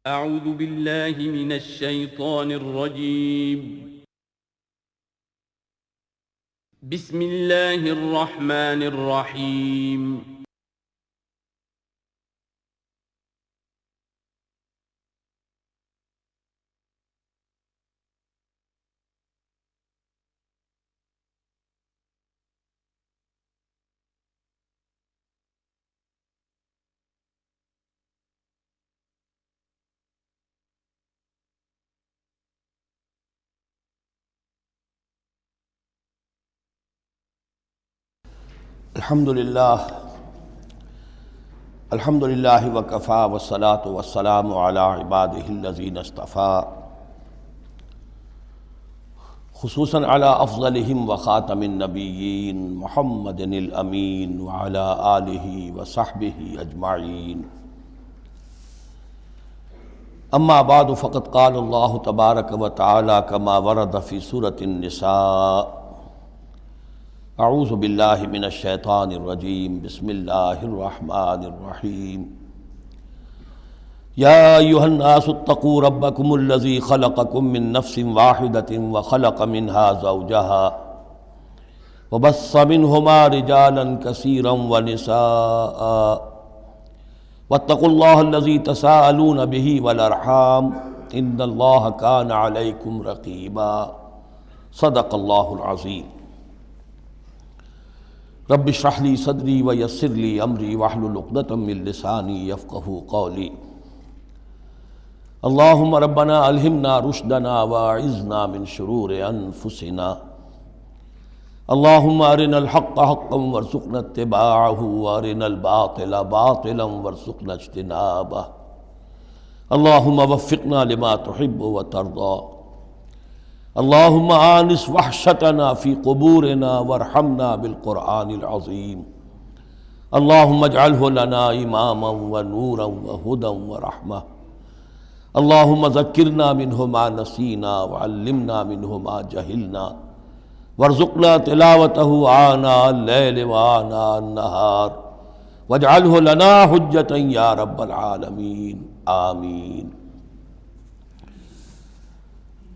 أعوذ بالله من الشيطان الرجيم. بسم الله الرحمن الرحيم. الحمدللہ وکفا والصلاة والسلام علی عبادہ الذین اصطفى خصوصاً علی افضلہم وخاتم النبیین محمد الامین وعلی آلہ وصحبہ اجمعین. اما بعد فقد قال اللہ تبارک وتعالی کما ورد فی سورۃ النساء. اعوذ باللہ من الشیطان الرجیم. بسم اللہ الرحمن الرحیم. یا ایھا الناس اتقوا ربکم الذی خلقکم من نفس واحدۃ وخلق منها زوجها وبث منہما رجالا کثیرا ونساء واتقوا اللہ الذی تساءلون به والارحام ان اللہ کان علیکم رقیبا. صدق اللہ العظیم. رب اشرح لی صدری ویسر لی امری واحلل عقدۃ من لسانی یفقہوا قولی. اللہم ربنا الہمنا رشدنا واعذنا من شرور انفسنا. اللہم ارنا الحق حقا وارزقنا اتباعہ وارنا الباطل باطلا وارزقنا اجتنابہ. اللہم وفقنا لما تحب وترضى. اللہم آنس وحشتنا فی قبورنا وارحمنا بالقرآن العظیم. اللہم اجعلہ لنا اماما ونورا وہدا ورحمہ. اللہم ذکرنا منہ ما نسینا وعلمنا منہ ما جہلنا وارزقنا تلاوتہ آناء اللیل وآناء النہار واجعلہ لنا حجتا یا رب العالمین. آمین.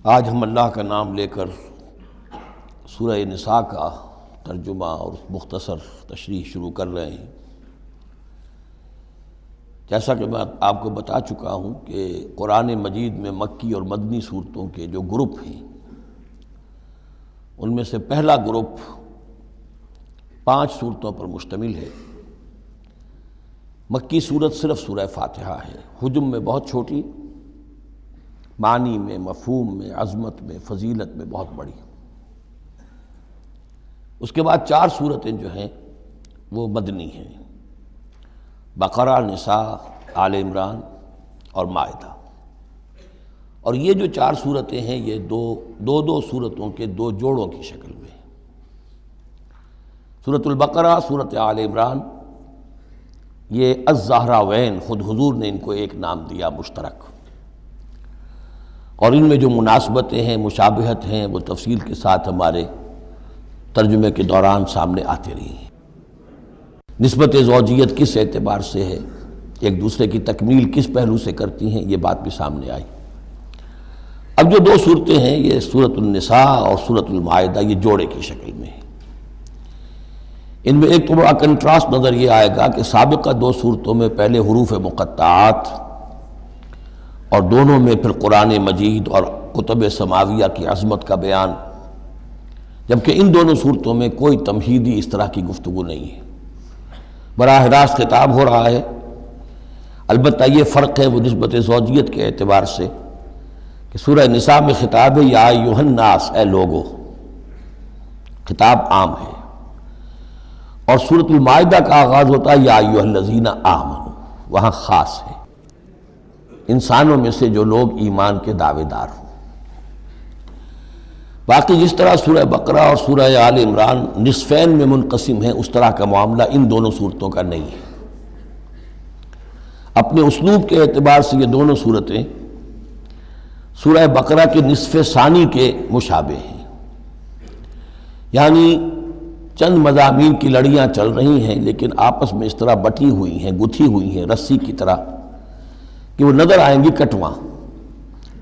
آج ہم اللہ کا نام لے کر سورہ نساء کا ترجمہ اور مختصر تشریح شروع کر رہے ہیں. جیسا کہ میں آپ کو بتا چکا ہوں کہ قرآن مجید میں مکی اور مدنی صورتوں کے جو گروپ ہیں ان میں سے پہلا گروپ 5 صورتوں پر مشتمل ہے. مکی صورت صرف سورہ فاتحہ ہے، حجم میں بہت چھوٹی، معنی میں، مفہوم میں، عظمت میں، فضیلت میں بہت بڑی. اس کے بعد 4 صورتیں جو ہیں وہ مدنی ہیں: بقرہ، نساء، آل عمران اور مائدہ. اور یہ جو 4 صورتیں ہیں یہ دو صورتوں کے 2 جوڑوں کی شکل میں. سورۃ البقرہ، سورۃ آل عمران، یہ الزہراوین، خود حضور نے ان کو ایک نام دیا مشترک، اور ان میں جو مناسبتیں ہیں، مشابہت ہیں، وہ تفصیل کے ساتھ ہمارے ترجمے کے دوران سامنے آتے رہی ہیں. نسبت زوجیت کس اعتبار سے ہے، ایک دوسرے کی تکمیل کس پہلو سے کرتی ہیں، یہ بات بھی سامنے آئی. اب جو 2 صورتیں ہیں یہ سورۃ النساء اور سورۃ المائدہ، یہ جوڑے کی شکل میں ہیں. ان میں ایک تو بڑا کنٹراسٹ نظر یہ آئے گا کہ سابقہ 2 صورتوں میں پہلے حروف مقطعات اور دونوں میں پھر قرآن مجید اور کتب سماویہ کی عظمت کا بیان، جبکہ ان دونوں صورتوں میں کوئی تمہیدی اس طرح کی گفتگو نہیں ہے، براہ راست خطاب ہو رہا ہے. البتہ یہ فرق ہے وہ نسبت زوجیت کے اعتبار سے کہ سورہ نساء میں خطاب ہے یا ایھا الناس، اے لوگو، خطاب عام ہے، اور سورۃ المائدہ کا آغاز ہوتا ہے یا ایھا الذین آمنوا، وہاں خاص ہے، انسانوں میں سے جو لوگ ایمان کے دعوے دار ہوں. باقی جس طرح سورہ بقرہ اور سورہ آل عمران نصفین میں منقسم ہیں، اس طرح کا معاملہ ان دونوں صورتوں کا نہیں ہے. اپنے اسلوب کے اعتبار سے یہ دونوں صورتیں سورہ بقرہ کے نصف ثانی کے مشابہ ہیں، یعنی چند مضامین کی لڑیاں چل رہی ہیں لیکن آپس میں اس طرح بٹی ہوئی ہیں، گتھی ہوئی ہیں رسی کی طرح، کہ وہ نظر آئیں گی کٹواں،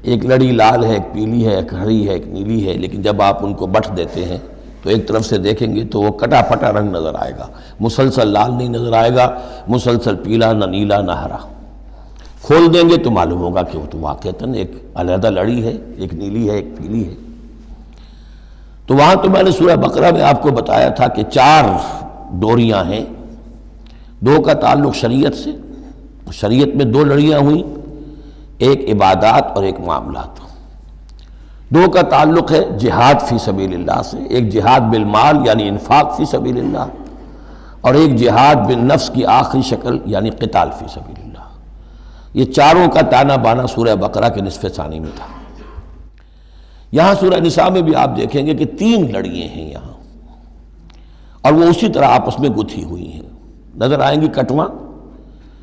ایک لڑی لال ہے، ایک پیلی ہے، ایک ہری ہے، ایک نیلی ہے، لیکن جب آپ ان کو بٹھ دیتے ہیں تو ایک طرف سے دیکھیں گے تو وہ کٹا پھٹا رنگ نظر آئے گا، مسلسل لال نہیں نظر آئے گا، مسلسل پیلا، نہ نیلا نہ ہرا۔ کھول دیں گے تو معلوم ہوگا کہ وہ تو واقعتاً ایک علیحدہ لڑی ہے، ایک نیلی ہے، ایک پیلی ہے۔ تو وہاں تو میں نے سورہ بقرہ میں آپ کو بتایا تھا کہ 4 ڈوریاں ہیں، 2 کا تعلق شریعت سے، شریعت میں 2 لڑیاں ہوئیں، ایک عبادات اور ایک معاملات۔ 2 کا تعلق ہے جہاد فی سبیل اللہ سے، ایک جہاد بالمال یعنی انفاق فی سبیل اللہ، اور ایک جہاد بالنفس کی آخری شکل یعنی قتال فی سبیل اللہ۔ یہ چاروں کا تانا بانا سورہ بقرہ کے نصف ثانی میں تھا۔ یہاں سورہ نساء میں بھی آپ دیکھیں گے کہ 3 لڑیاں ہیں یہاں، اور وہ اسی طرح آپس میں گتھی ہوئی ہیں، نظر آئیں گی کٹواں،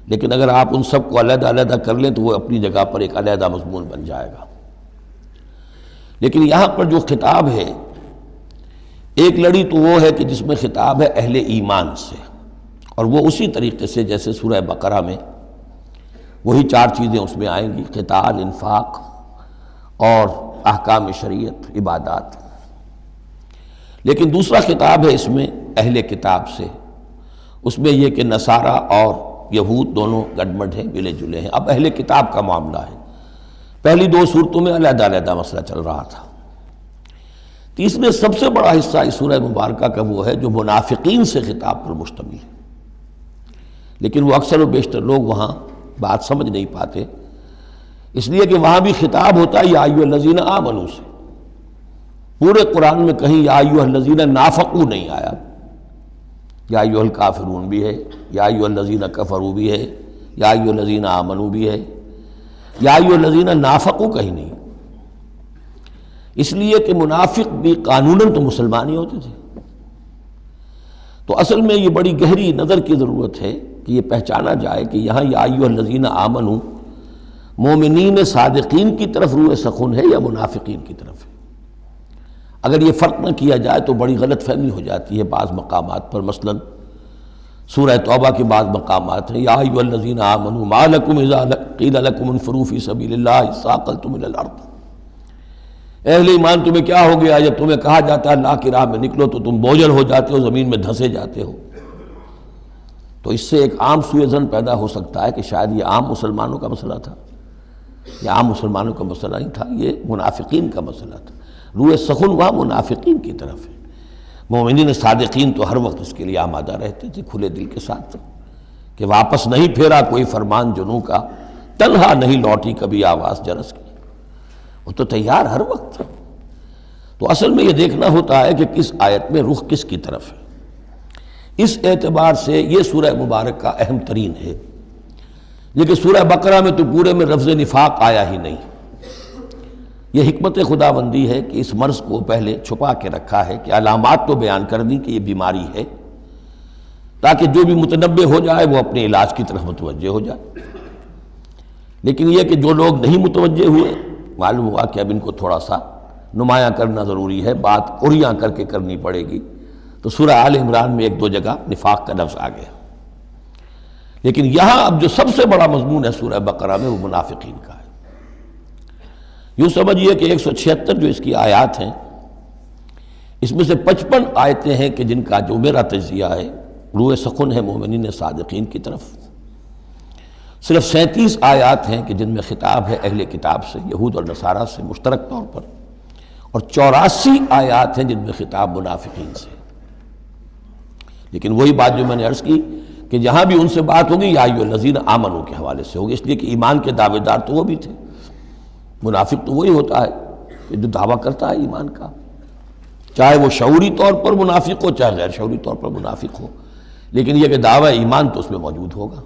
لیکن اگر آپ ان سب کو علیحدہ علیحدہ کر لیں تو وہ اپنی جگہ پر ایک علیحدہ مضمون بن جائے گا۔ لیکن یہاں پر جو خطاب ہے، ایک لڑی تو وہ ہے کہ جس میں خطاب ہے اہل ایمان سے، اور وہ اسی طریقے سے جیسے سورہ بقرہ میں وہی 4 چیزیں اس میں آئیں گی، قتال، انفاق اور احکام شریعت، عبادات۔ لیکن دوسرا خطاب ہے اس میں اہل کتاب سے، اس میں یہ کہ نصارہ اور یہود دونوں گڈمڈ ہیں، ملے جلے ہیں۔ اب اہل کتاب کا معاملہ ہے، پہلی 2 صورتوں میں علیحدہ علیحدہ مسئلہ چل رہا تھا۔ تیسرے سب سے بڑا حصہ اس سورہ مبارکہ کا وہ ہے جو منافقین سے خطاب پر مشتمل ہے، لیکن وہ اکثر و بیشتر لوگ وہاں بات سمجھ نہیں پاتے، اس لیے کہ وہاں بھی خطاب ہوتا ہے یا ایھا الذین آمنوا سے۔ پورے قرآن میں کہیں یا ایھا الذین نافقوا نہیں آیا، یا ایھا الکافرون بھی ہے، یا ایھا الذین کفروا بھی ہے، یا ایھا الذین آمنوا بھی ہے، یا ایھا الذین نافقوا کہیں نہیں، اس لیے کہ منافق بھی قانوناً تو مسلمان ہی ہوتے تھے۔ تو اصل میں یہ بڑی گہری نظر کی ضرورت ہے کہ یہ پہچانا جائے کہ یہاں یا ایھا الذین آمنوا مومنین صادقین کی طرف روح سخن ہے یا منافقین کی طرف ہے۔ اگر یہ فرق نہ کیا جائے تو بڑی غلط فہمی ہو جاتی ہے بعض مقامات پر۔ مثلا سورہ توبہ کے بعض مقامات ہیں، یا ایھا الذین آمنوا ما لکم اذا قیل لکم انفروا فی سبیل اللہ اثاقلتم الی الارض، اہل ایمان تمہیں کیا ہو گیا جب تمہیں کہا جاتا ہے اللہ کی راہ میں نکلو تو تم بوجھل ہو جاتے ہو، زمین میں دھنسے جاتے ہو۔ تو اس سے ایک عام سوء ظن پیدا ہو سکتا ہے کہ شاید یہ عام مسلمانوں کا مسئلہ تھا۔ یہ عام مسلمانوں کا مسئلہ نہیں تھا، یہ منافقین کا مسئلہ تھا۔ روح سخن وہاں منافقین کی طرف ہے، مومنین صادقین تو ہر وقت اس کے لیے آمادہ رہتے تھے کھلے دل کے ساتھ کہ واپس نہیں پھیرا کوئی فرمان جنوں کا، تنہا نہیں لوٹی کبھی آواز جرس کی، وہ تو تیار ہر وقت تھا۔ تو اصل میں یہ دیکھنا ہوتا ہے کہ کس آیت میں رخ کس کی طرف ہے۔ اس اعتبار سے یہ سورہ مبارک کا اہم ترین ہے، لیکن سورہ بقرہ میں تو پورے میں لفظ نفاق آیا ہی نہیں۔ یہ حکمت خداوندی ہے کہ اس مرض کو پہلے چھپا کے رکھا ہے، کہ علامات تو بیان کر دیں کہ یہ بیماری ہے، تاکہ جو بھی متنبہ ہو جائے وہ اپنے علاج کی طرف متوجہ ہو جائے۔ لیکن یہ کہ جو لوگ نہیں متوجہ ہوئے، معلوم ہوا کہ اب ان کو تھوڑا سا نمایاں کرنا ضروری ہے، بات عریاں کر کے کرنی پڑے گی۔ تو سورہ آل عمران میں 1-2 جگہ نفاق کا لفظ آ گیا، لیکن یہاں اب جو سب سے بڑا مضمون ہے سورہ بقرہ میں وہ منافقین کا ہے۔ یوں سمجھیے کہ 176 جو اس کی آیات ہیں، اس میں سے 55 آیتیں ہیں کہ جن کا جو میرا تجزیہ ہے روح سخن ہے مومنین صادقین کی طرف، صرف 37 آیات ہیں کہ جن میں خطاب ہے اہل کتاب سے، یہود اور نصارہ سے مشترک طور پر، اور 84 آیات ہیں جن میں خطاب منافقین سے۔ لیکن وہی بات جو میں نے عرض کی کہ جہاں بھی ان سے بات ہوگی یا ایھا الذین آمنوا کے حوالے سے ہوگی، اس لیے کہ ایمان کے دعوے دار تو وہ بھی تھے۔ منافق تو وہی ہوتا ہے کہ جو دعویٰ کرتا ہے ایمان کا، چاہے وہ شعوری طور پر منافق ہو چاہے غیر شعوری طور پر منافق ہو، لیکن یہ کہ دعویٰ ایمان تو اس میں موجود ہوگا۔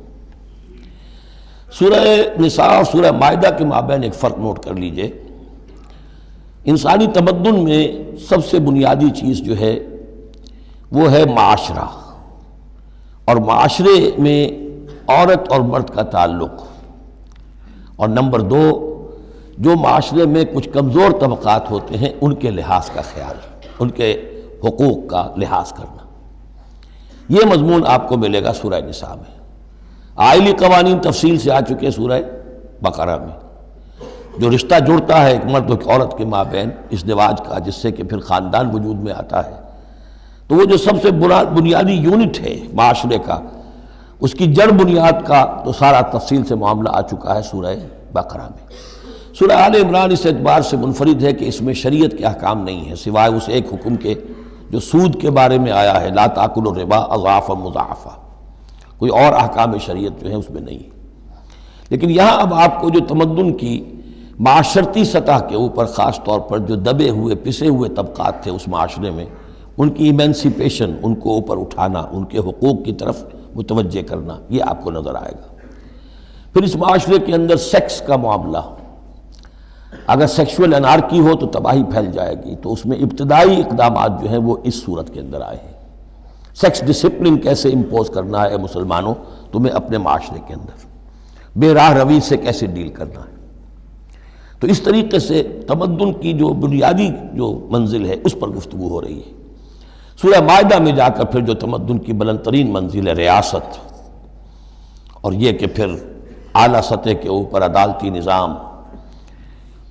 سورہ نساء اور سورہ مائدہ کے مابین ایک فرق نوٹ کر لیجئے۔ انسانی تمدن میں سب سے بنیادی چیز جو ہے وہ ہے معاشرہ، اور معاشرے میں عورت اور مرد کا تعلق، اور نمبر 2 جو معاشرے میں کچھ کمزور طبقات ہوتے ہیں ان کے لحاظ کا خیال، ان کے حقوق کا لحاظ کرنا۔ یہ مضمون آپ کو ملے گا سورہ نساء میں۔ آئلی قوانین تفصیل سے آ چکے سورہ بقرہ میں، جو رشتہ جڑتا ہے ایک مرد و ایک عورت کے مابین ازدواج کا، جس سے کہ پھر خاندان وجود میں آتا ہے، تو وہ جو سب سے بنیادی یونٹ ہے معاشرے کا، اس کی جڑ بنیاد کا تو سارا تفصیل سے معاملہ آ چکا ہے سورہ بقرہ میں۔ سورہ آل عمران اس اعتبار سے منفرد ہے کہ اس میں شریعت کے احکام نہیں ہیں سوائے اس ایک حکم کے جو سود کے بارے میں آیا ہے، لا تاکلوا الربا اضعافا مضاعفا، کوئی اور احکام شریعت جو ہے اس میں نہیں ہے۔ لیکن یہاں اب آپ کو جو تمدن کی معاشرتی سطح کے اوپر خاص طور پر جو دبے ہوئے پسے ہوئے طبقات تھے اس معاشرے میں، ان کی ایمینسیپیشن، ان کو اوپر اٹھانا، ان کے حقوق کی طرف متوجہ کرنا، یہ آپ کو نظر آئے گا۔ پھر اس معاشرے کے اندر سیکس کا معاملہ، اگر سیکشول انارکی ہو تو تباہی پھیل جائے گی، تو اس میں ابتدائی اقدامات جو ہیں وہ اس صورت کے اندر آئے ہیں۔ سیکس ڈسپلن کیسے امپوز کرنا ہے مسلمانوں تمہیں اپنے معاشرے کے اندر، بے راہ روی سے کیسے ڈیل کرنا ہے۔ تو اس طریقے سے تمدن کی جو بنیادی جو منزل ہے اس پر گفتگو ہو رہی ہے۔ سورہ مائدہ میں جا کر پھر جو تمدن کی بلند ترین منزل ہے ریاست، اور یہ کہ پھر اعلیٰ سطح کے اوپر عدالتی نظام،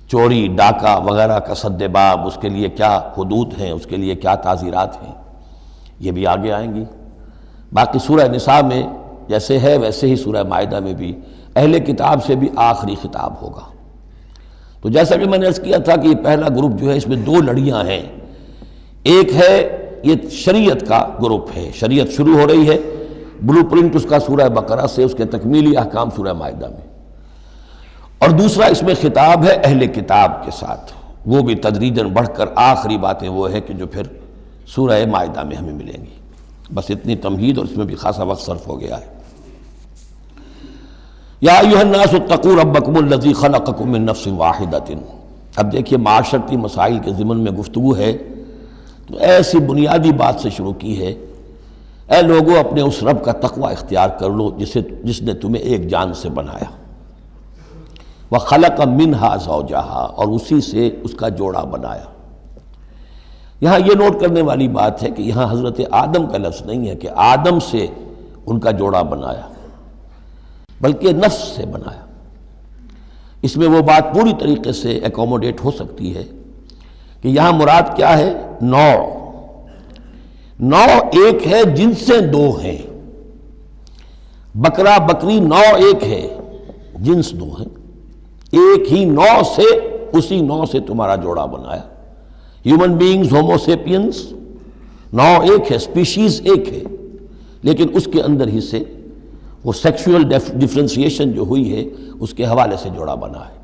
چوری ڈاکہ وغیرہ کا سد باب، اس کے لیے کیا حدود ہیں، اس کے لیے کیا تعزیرات ہیں، یہ بھی آگے آئیں گی۔ باقی سورہ نساء میں جیسے ہے ویسے ہی سورہ مائدہ میں بھی اہل کتاب سے بھی آخری خطاب ہوگا۔ تو جیسا کہ میں نے عرض کیا تھا کہ یہ پہلا گروپ جو ہے اس میں دو لڑیاں ہیں، ایک ہے یہ شریعت کا گروپ ہے، شریعت شروع ہو رہی ہے، بلو پرنٹ اس کا سورہ بقرہ سے، اس کے تکمیلی احکام سورہ مائدہ میں، اور دوسرا اس میں خطاب ہے اہل کتاب کے ساتھ، وہ بھی تدریجاً بڑھ کر آخری باتیں وہ ہے کہ جو پھر سورہ مائدہ میں ہمیں ملیں گی۔ بس اتنی تمہید، اور اس میں بھی خاصا وقت صرف ہو گیا ہے۔ یا ایھا الناس اتقوا ربکم الذی خلقکم من نفس واحدۃ۔ اب دیکھیے معاشرتی مسائل کے ضمن میں گفتگو ہے تو ایسی بنیادی بات سے شروع کی ہے، اے لوگو اپنے اس رب کا تقوی اختیار کر لو جس نے تمہیں ایک جان سے بنایا، وَخَلَقَ مِنْهَا زَوْجَهَا، اور اسی سے اس کا جوڑا بنایا۔ یہاں یہ نوٹ کرنے والی بات ہے کہ یہاں حضرت آدم کا لفظ نہیں ہے کہ آدم سے ان کا جوڑا بنایا، بلکہ نفس سے بنایا۔ اس میں وہ بات پوری طریقے سے ایکوموڈیٹ ہو سکتی ہے کہ یہاں مراد کیا ہے، نوع ایک ہے، جنسیں دو ہیں، بکرا بکری نوع ایک ہے، جنس دو ہیں، ایک ہی نوع سے، اسی نوع سے تمہارا جوڑا بنایا۔ ہیومن بینگز ہومو سیپینز، نوع ایک ہے، اسپیشیز ایک ہے، لیکن اس کے اندر ہی سے وہ سیکشول ڈفرینسیشن جو ہوئی ہے اس کے حوالے سے جوڑا بنا ہے۔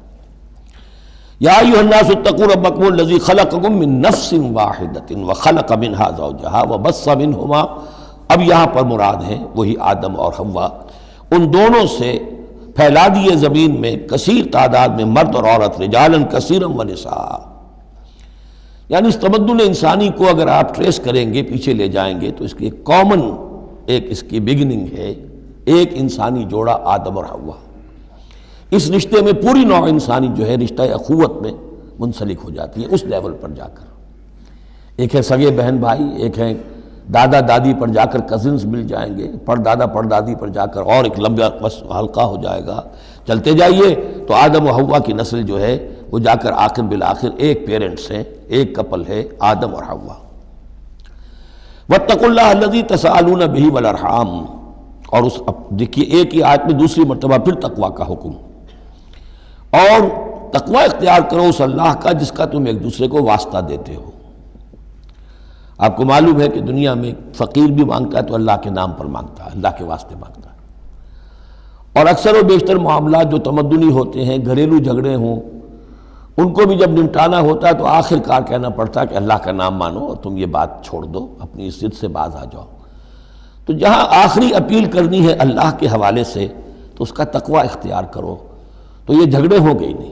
یا ایھا الناس اتقوا ربکم الذی خلقکم من نفس واحدۃ وخلق منها زوجها وبث منہما، اب یہاں پر مراد ہیں وہی آدم اور حوا، ان دونوں سے پھیلا دیے زمین میں کثیر تعداد میں مرد اور عورت، رجالا کثیرا ونساء۔ یعنی اس تمدن انسانی کو اگر آپ ٹریس کریں گے، پیچھے لے جائیں گے، تو اس کی ایک کامن اس کی بگننگ ہے، ایک انسانی جوڑا آدم اور حوا۔ اس رشتے میں پوری نوع انسانی جو ہے رشتہ اخوت میں منسلک ہو جاتی ہے، اس لیول پر جا کر۔ ایک ہے سگے بہن بھائی، ایک ہے دادا دادی پر جا کر کزنز مل جائیں گے، پردادا پردادی پر جا کر اور ایک لمبا حلقہ ہو جائے گا، چلتے جائیے تو آدم و حوا کی نسل جو ہے وہ جا کر آخر بالآخر ایک پیرنٹس ہیں، ایک کپل ہے، آدم اور حوا۔ واتقوا اللہ الذی تساءلون بہ والارحام، اور اس دیکھیے ایک ہی آیت میں دوسری مرتبہ پھر تقوی کا حکم، اور تقوی اختیار کرو اس اللہ کا جس کا تم ایک دوسرے کو واسطہ دیتے ہو۔ آپ کو معلوم ہے کہ دنیا میں فقیر بھی مانگتا ہے تو اللہ کے نام پر مانگتا ہے، اللہ کے واسطے مانگتا ہے، اور اکثر و بیشتر معاملات جو تمدنی ہوتے ہیں، گھریلو جھگڑے ہوں، ان کو بھی جب نمٹانا ہوتا ہے تو آخر کار کہنا پڑتا ہے کہ اللہ کا نام مانو اور تم یہ بات چھوڑ دو، اپنی اس ضد سے باز آ جاؤ۔ تو جہاں آخری اپیل کرنی ہے اللہ کے حوالے سے تو اس کا تقوی اختیار کرو، تو یہ جھگڑے ہو گئی نہیں،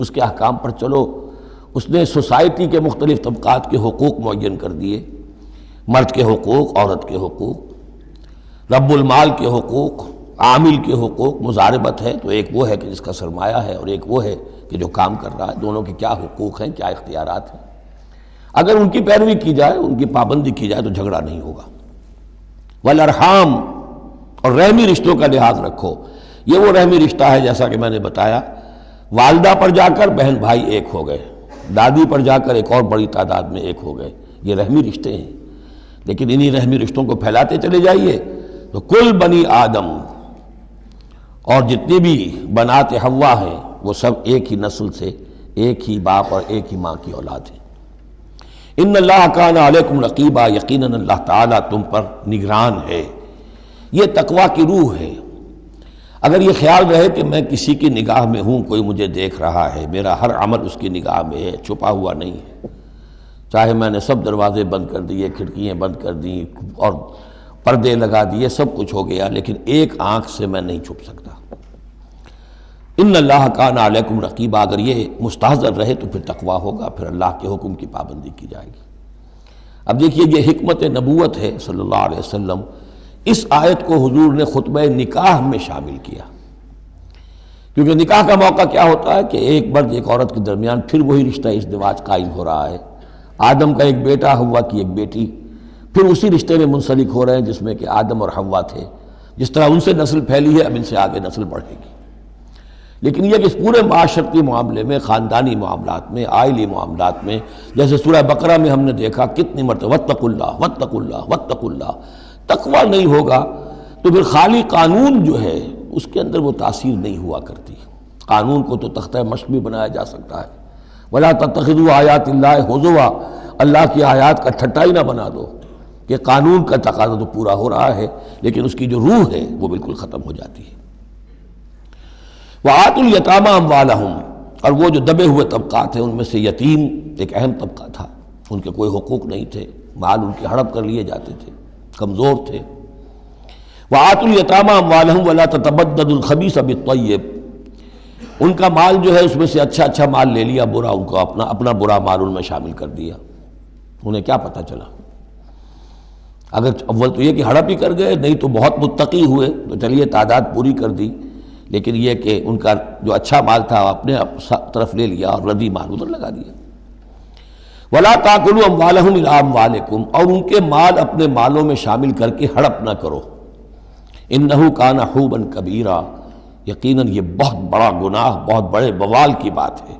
اس کے احکام پر چلو۔ اس نے سوسائٹی کے مختلف طبقات کے حقوق معین کر دیے، مرد کے حقوق، عورت کے حقوق، رب المال کے حقوق، عامل کے حقوق، مضاربت ہے تو ایک وہ ہے کہ جس کا سرمایہ ہے، اور ایک وہ ہے کہ جو کام کر رہا ہے، دونوں کے کیا حقوق ہیں، کیا اختیارات ہیں۔ اگر ان کی پیروی کی جائے، ان کی پابندی کی جائے تو جھگڑا نہیں ہوگا۔ والارحام، اور رحمی رشتوں کا لحاظ رکھو۔ یہ وہ رحمی رشتہ ہے جیسا کہ میں نے بتایا، والدہ پر جا کر بہن بھائی ایک ہو گئے، دادی پر جا کر ایک اور بڑی تعداد میں ایک ہو گئے، یہ رحمی رشتے ہیں۔ لیکن انہی رحمی رشتوں کو پھیلاتے چلے جائیے تو کل بنی آدم، اور جتنی بھی بنات حوا ہیں وہ سب ایک ہی نسل سے، ایک ہی باپ اور ایک ہی ماں کی اولاد ہیں۔ ان اللہ کان علیکم رقیبا، یقیناً اللہ تعالیٰ تم پر نگران ہے۔ یہ تقویٰ کی روح ہے۔ اگر یہ خیال رہے کہ میں کسی کی نگاہ میں ہوں، کوئی مجھے دیکھ رہا ہے، میرا ہر عمل اس کی نگاہ میں ہے، چھپا ہوا نہیں ہے، چاہے میں نے سب دروازے بند کر دیے، کھڑکیاں بند کر دیں اور پردے لگا دیے، سب کچھ ہو گیا، لیکن ایک آنکھ سے میں نہیں چھپ سکتا۔ ان اللہ کان علیکم رقیبا، اگر یہ مستحضر رہے تو پھر تقویٰ ہوگا، پھر اللہ کے حکم کی پابندی کی جائے گی۔ اب دیکھیے یہ حکمت نبوت ہے صلی اللہ علیہ وسلم، اس آیت کو حضور نے خطبہ نکاح میں شامل کیا، کیونکہ نکاح کا موقع کیا ہوتا ہے کہ ایک مرد ایک عورت کے درمیان پھر وہی رشتہ ازدواج قائم ہو رہا ہے، آدم کا ایک بیٹا، حوا کی ایک بیٹی، پھر اسی رشتے میں منسلک ہو رہے ہیں جس میں کہ آدم اور حوا تھے، جس طرح ان سے نسل پھیلی ہے اب ان سے آگے نسل بڑھے گی۔ لیکن یہ کہ اس پورے معاشرتی معاملے میں، خاندانی معاملات میں، عائلی معاملات میں، جیسے سورہ بقرہ میں ہم نے دیکھا کتنی مرتبہ واتقوا اللہ واتقوا اللہ واتقوا اللہ، تقویٰ نہیں ہوگا تو پھر خالی قانون جو ہے اس کے اندر وہ تاثیر نہیں ہوا کرتی۔ قانون کو تو تختہ مشق بھی بنایا جا سکتا ہے، وَلَا تَتَّخِذُوا آیَاتِ اللَّهِ هُزُوًا، اللہ کی آیات کا ٹھٹا ہی نہ بنا دو کہ قانون کا تقاضا تو پورا ہو رہا ہے لیکن اس کی جو روح ہے وہ بالکل ختم ہو جاتی ہے۔ وَآتُوا الْيَتَامَىٰ أَمْوَالَهُمْ، اور وہ جو دبے ہوئے طبقات ہیں ان میں سے یتیم ایک اہم طبقہ تھا، ان کے کوئی حقوق نہیں تھے، مال ان کے ہڑپ کر لیے جاتے تھے، کمزور تھے۔ وَآتُوا الْيَتَامَىٰ أَمْوَالَهُمْ وَلَا تَتَبَدَّلُوا الْخَبِيثَ بِالطَّيِّبِ، ان کا مال جو ہے اس میں سے اچھا اچھا مال لے لیا، برا ان کو اپنا برا مال ان میں شامل کر دیا۔ انہیں کیا پتہ چلا؟ اگر اول تو یہ کہ ہڑپ ہی کر گئے، نہیں تو بہت متقی ہوئے تو چلیے تعداد پوری کر دی، لیکن یہ کہ ان کا جو اچھا مال تھا اپنے طرف لے لیا اور ردی مال ادھر لگا دیا۔ وَلَا تَأْكُلُوا أَمْوَالَهُمْ إِلَىٰ أَمْوَالِكُمْ، اور ان کے مال اپنے مالوں میں شامل کر کے ہڑپ نہ کرو۔ إِنَّهُ كَانَ حُوبًا كَبِيرًا، یقیناً یہ بہت بڑا گناہ، بہت بڑے بوال کی بات ہے۔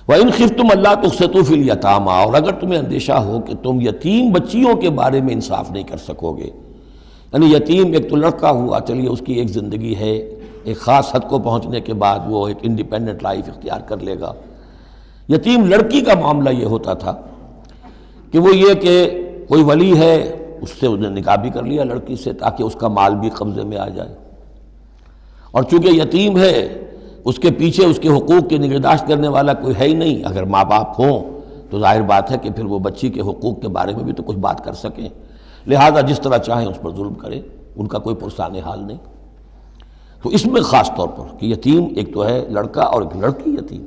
وَإِنْ خِفْتُمْ أَلَّا تُقْسِطُوا فِي الْيَتَامَىٰ، اور اگر تمہیں اندیشہ ہو کہ تم یتیم بچیوں کے بارے میں انصاف نہیں کر سکو گے، یعنی یتیم ایک تو لڑکا ہوا، چلیے اس کی ایک زندگی ہے، ایک خاص حد کو پہنچنے کے بعد وہ ایک انڈیپینڈنٹ لائف اختیار کر لے گا۔ یتیم لڑکی کا معاملہ یہ ہوتا تھا کہ وہ یہ کہ کوئی ولی ہے، اس سے انہیں نکاح بھی کر لیا لڑکی سے تاکہ اس کا مال بھی قبضے میں آ جائے، اور چونکہ یتیم ہے اس کے پیچھے اس کے حقوق کی نگہداشت کرنے والا کوئی ہے ہی نہیں۔ اگر ماں باپ ہوں تو ظاہر بات ہے کہ پھر وہ بچی کے حقوق کے بارے میں بھی تو کچھ بات کر سکیں، لہذا جس طرح چاہیں اس پر ظلم کریں، ان کا کوئی پرسان حال نہیں۔ تو اس میں خاص طور پر کہ یتیم ایک تو ہے لڑکا اور ایک لڑکی یتیم۔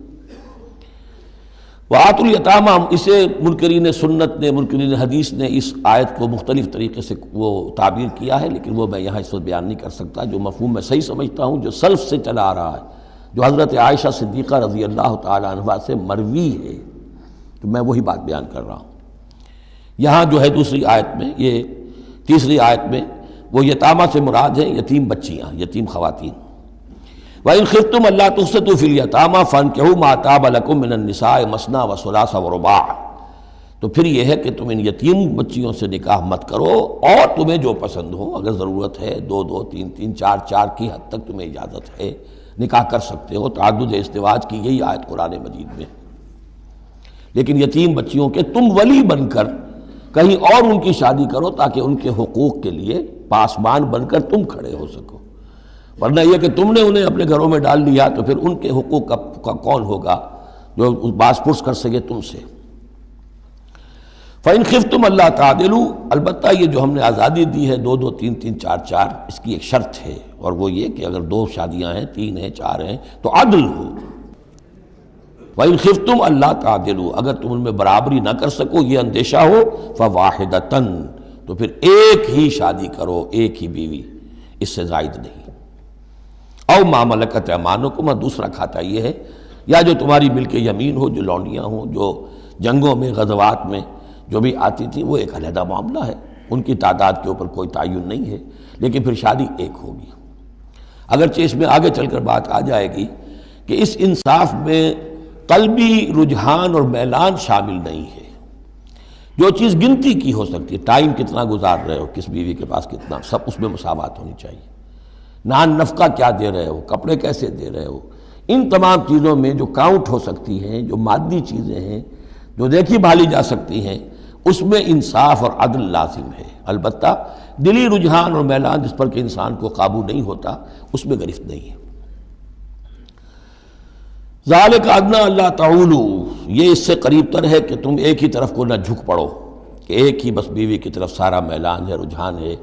وَآتُوا الْيَتَامَىٰ، اسے منکرین سنت نے، منکرین حدیث نے اس آیت کو مختلف طریقے سے وہ تعبیر کیا ہے، لیکن وہ میں یہاں اس وقت بیان نہیں کر سکتا۔ جو مفہوم میں صحیح سمجھتا ہوں، جو سلف سے چلا آ رہا ہے، جو حضرت عائشہ صدیقہ رضی اللہ تعالی عنہا سے مروی ہے، تو میں وہی بات بیان کر رہا ہوں۔ یہاں جو ہے دوسری آیت میں، یہ تیسری آیت میں، وہ یتامہ سے مراد ہیں یتیم بچیاں، یتیم خواتین۔ وَإِنْ خِفْتُمْ أَلَّا تُقْسِطُوا فِي الْيَتَامَىٰ فَانكِحُوا مَا طَابَ لَكُم مِّنَ النِّسَاءِ مَثْنَىٰ وَثُلَاثَ وَرُبَاعَ، تو پھر یہ ہے کہ تم ان یتیم بچیوں سے نکاح مت کرو، اور تمہیں جو پسند ہو، اگر ضرورت ہے دو دو تین تین چار چار کی حد تک تمہیں اجازت ہے، نکاح کر سکتے ہو۔ تعدد ازدواج کی یہی آیت قرآن مجید میں۔ لیکن یتیم بچیوں کے تم ولی بن کر کہیں اور ان کی شادی کرو تاکہ ان کے حقوق کے لیے پاسبان بن کر تم کھڑے ہو سکو، ورنہ یہ کہ تم نے انہیں اپنے گھروں میں ڈال دیا تو پھر ان کے حقوق کا کون ہوگا جو باز پرس کر سکے تم سے۔ فَإِنْ خِفْتُمْ أَلَّا تَعْدِلُوا، البتہ یہ جو ہم نے آزادی دی ہے دو دو تین تین چار چار، اس کی ایک شرط ہے، اور وہ یہ کہ اگر دو شادیاں ہیں، تین ہیں، چار ہیں، تو عدل ہو۔ وَإِنْ خِفْتُمْ أَلَّا تَعْدِلُوا، اگر تم ان میں برابری نہ کر سکو، یہ اندیشہ ہو، فَوَاحِدَةً، تو پھر ایک ہی شادی کرو، ایک ہی بیوی، اس سے زائد نہیں۔ او ما ملکت ایمانکم، اور دوسرا کھاتا یہ ہے، یا جو تمہاری ملک یمین ہو، جو لونڈیاں ہوں، جو جنگوں میں غزوات میں جو بھی آتی تھیں، وہ ایک علیحدہ معاملہ ہے، ان کی تعداد کے اوپر کوئی تعین نہیں ہے، لیکن پھر شادی ایک ہوگی۔ اگرچہ اس میں آگے چل کر بات آ جائے گی کہ اس انصاف میں قلبی رجحان اور میلان شامل نہیں ہے۔ جو چیز گنتی کی ہو سکتی ہے، ٹائم کتنا گزار رہے ہو، کس بیوی کے پاس کتنا، سب اس میں مساوات ہونی چاہیے۔ نان نفقہ کیا دے رہے ہو، کپڑے کیسے دے رہے ہو، ان تمام چیزوں میں جو کاؤنٹ ہو سکتی ہیں، جو مادی چیزیں ہیں، جو دیکھی بھالی جا سکتی ہیں، اس میں انصاف اور عدل لازم ہے۔ البتہ دلی رجحان اور میلان جس پر کہ انسان کو قابو نہیں ہوتا، اس میں گرفت نہیں ہے۔ ذالک ادنیٰ اللہ تعولوا، یہ اس سے قریب تر ہے کہ تم ایک ہی طرف کو نہ جھک پڑو، کہ ایک ہی بس بیوی کی طرف سارا میلان ہے، رجحان ہے۔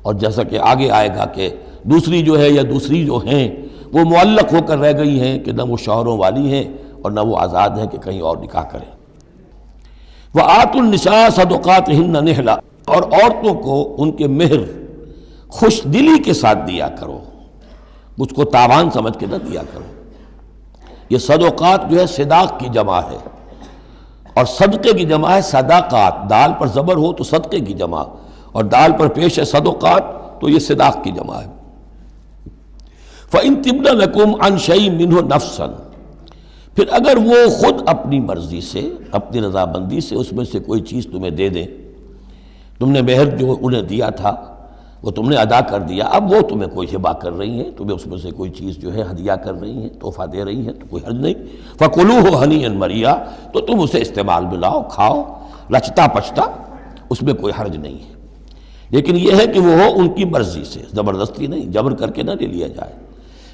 اور جیسا کہ آگے آئے گا کہ دوسری جو ہے یا دوسری جو ہیں وہ معلق ہو کر رہ گئی ہیں کہ نہ وہ شوہروں والی ہیں اور نہ وہ آزاد ہیں کہ کہیں اور نکاح کریں۔ وَآتُوا النِّسَاءَ صَدُقَاتِهِنَّ نِحْلًا، اور عورتوں کو ان کے مہر خوش دلی کے ساتھ دیا کرو، مجھ کو تاوان سمجھ کے نہ دیا کرو۔ یہ صدقات جو ہے صداق کی جمع ہے، اور صدقے کی جمع ہے صداقات۔ دال پر زبر ہو تو صدقے کی جمع، اور دال پر پیش ہے صدقات تو یہ صداق کی جمع ہے۔ فَإِن تِبْنَ لَكُمْ عَنْ شَيْءٍ مِّنْهُ نَفْسًا، پھر اگر وہ خود اپنی مرضی سے، اپنی رضامندی سے اس میں سے کوئی چیز تمہیں دے دیں، تم نے مہر جو انہیں دیا تھا وہ تم نے ادا کر دیا، اب وہ تمہیں کوئی ہبہ کر رہی ہیں، تمہیں اس میں سے کوئی چیز جو ہے ہدیہ کر رہی ہیں، تحفہ دے رہی ہیں، تو کوئی حرج نہیں۔ فَكُلُوهُ هَنِيًّا مَرِيًّا، تو تم اسے استعمال میں لاؤ، کھاؤ لچتا پچتا، اس میں کوئی حرج نہیں ہے۔ لیکن یہ ہے کہ وہ ہو ان کی مرضی سے، زبردستی نہیں، جبر کر کے نہ لے لیا جائے۔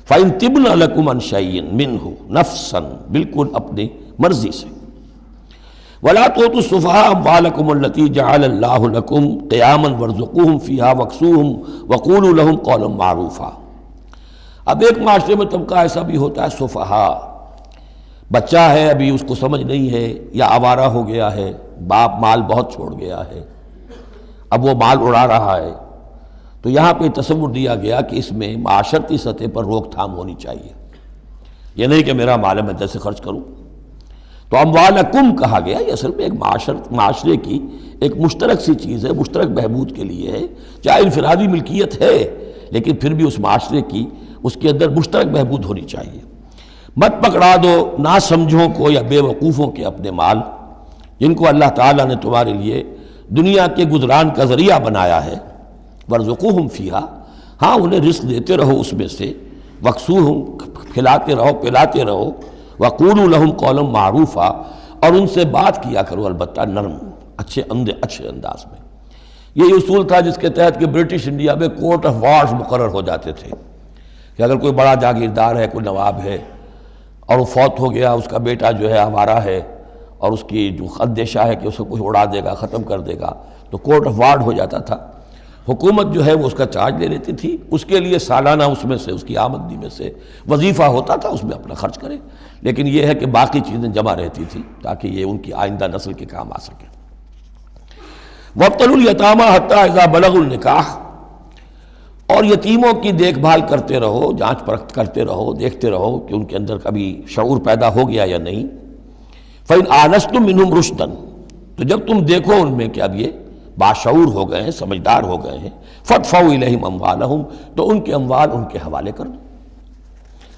فَإِن تِبْنَ لَكُمْ عَنْ شَيْءٍ مِّنْهُ نَفْسًا، بالکل اپنی مرضی سے۔ وَلَا تُؤْتُوا السُّفَهَاءَ أَمْوَالَكُمُ الَّتِي جَعَلَ اللَّهُ لَكُمْ قِيَامًا وَارْزُقُوهُمْ فِيهَا وَاكْسُوهُمْ وَقُولُوا لَهُمْ قَوْلًا مَّعْرُوفًا۔ اب ایک معاشرے میں طبقہ ایسا بھی ہوتا ہے سفہاء، بچہ ہے ابھی اس کو سمجھ نہیں ہے یا آوارہ ہو گیا ہے، باپ مال بہت چھوڑ گیا ہے، اب وہ مال اڑا رہا ہے، تو یہاں پہ تصور دیا گیا کہ اس میں معاشرتی سطح پر روک تھام ہونی چاہیے۔ یہ نہیں کہ میرا مال ہے میں جیسے خرچ کروں۔ تو اموالکم کہا گیا، یہ اصل میں ایک معاشرے کی ایک مشترک سی چیز ہے، مشترک بہبود کے لیے ہے، چاہے انفرادی ملکیت ہے لیکن پھر بھی اس معاشرے کی اس کے اندر مشترک بہبود ہونی چاہیے۔ مت پکڑا دو ناسمجھوں کو یا بے وقوفوں کے اپنے مال، جن کو اللہ تعالیٰ نے تمہارے لیے دنیا کے گزران کا ذریعہ بنایا ہے۔ وَارْزُقُوهُمْ فِيهَا، ہاں انہیں رزق دیتے رہو اس میں سے، وَاكْسُوهُمْ کھلاتے رہو پلاتے رہو، وَقُولُوا لَهُمْ قَوْلًا مَّعْرُوفًا، اور ان سے بات کیا کرو البتہ نرم، اچھے انداز میں۔ یہی اصول تھا جس کے تحت کہ برٹش انڈیا میں کورٹ آف وارز مقرر ہو جاتے تھے، کہ اگر کوئی بڑا جاگیردار ہے، کوئی نواب ہے اور وہ فوت ہو گیا، اس کا بیٹا جو ہے آوارہ ہے اور اس کی جو اندیشہ ہے کہ اسے کوئی اڑا دے گا، ختم کر دے گا، تو کورٹ آف وارز ہو جاتا تھا۔ حکومت جو ہے وہ اس کا چارج لے لیتی تھی، اس کے لیے سالانہ اس میں سے، اس کی آمدنی میں سے وظیفہ ہوتا تھا، اس میں اپنا خرچ کرے، لیکن یہ ہے کہ باقی چیزیں جمع رہتی تھی تاکہ یہ ان کی آئندہ نسل کے کام آ سکے۔ وَابْتَلُوا الْيَتَامَىٰ حَتَّىٰ إِذَا بَلَغُوا النِّكَاحَ، اور یتیموں کی دیکھ بھال کرتے رہو، جانچ پرکھ کرتے رہو، دیکھتے رہو کہ ان کے اندر کبھی شعور پیدا ہو گیا یا نہیں۔ فَإِنْ آنَسْتُم مِّنْهُمْ رُشْدًا، تو جب تم دیکھو ان میں کہ اب یہ باشعور ہو گئے ہیں، سمجھدار ہو گئے ہیں، فَادْفَعُوا إِلَيْهِمْ أَمْوَالَهُمْ، تو ان کے اموال ان کے حوالے کر دو۔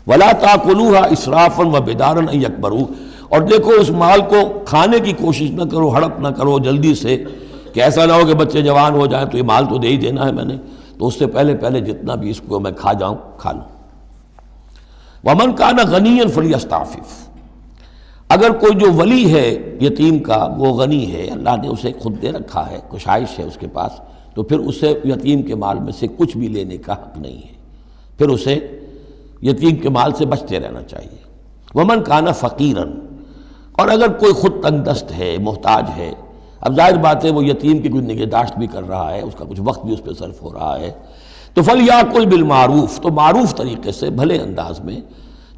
وَلَا تَأْكُلُوهَا إِسْرَافًا وَبِدَارًا أَن يَكْبَرُوا، اور دیکھو اس مال کو کھانے کی کوشش نہ کرو، ہڑپ نہ کرو جلدی سے، کہ ایسا نہ ہو کہ بچے جوان ہو جائیں تو یہ مال تو دے ہی دینا ہے میں نے، تو اس سے پہلے جتنا بھی اس کو میں کھا جاؤں کھا لوں۔ وَمَنْ كَانَ غَنِيًّا فَلْيَسْتَعْفِفْ، اگر کوئی جو ولی ہے یتیم کا وہ غنی ہے، اللہ نے اسے خود دے رکھا ہے، کشائش ہے اس کے پاس، تو پھر اسے یتیم کے مال میں سے کچھ بھی لینے کا حق نہیں ہے، پھر اسے یتیم کے مال سے بچتے رہنا چاہیے۔ وَمَنْ كَانَ فَقِيرًا، اور اگر کوئی خود تنگ دست ہے، محتاج ہے، اب ظاہر بات ہے وہ یتیم کی کوئی نگہداشت بھی کر رہا ہے، اس کا کچھ وقت بھی اس پہ صرف ہو رہا ہے، تو فَلْيَأْكُلْ بِالْمَعْرُوفِ، تو معروف طریقے سے، بھلے انداز میں،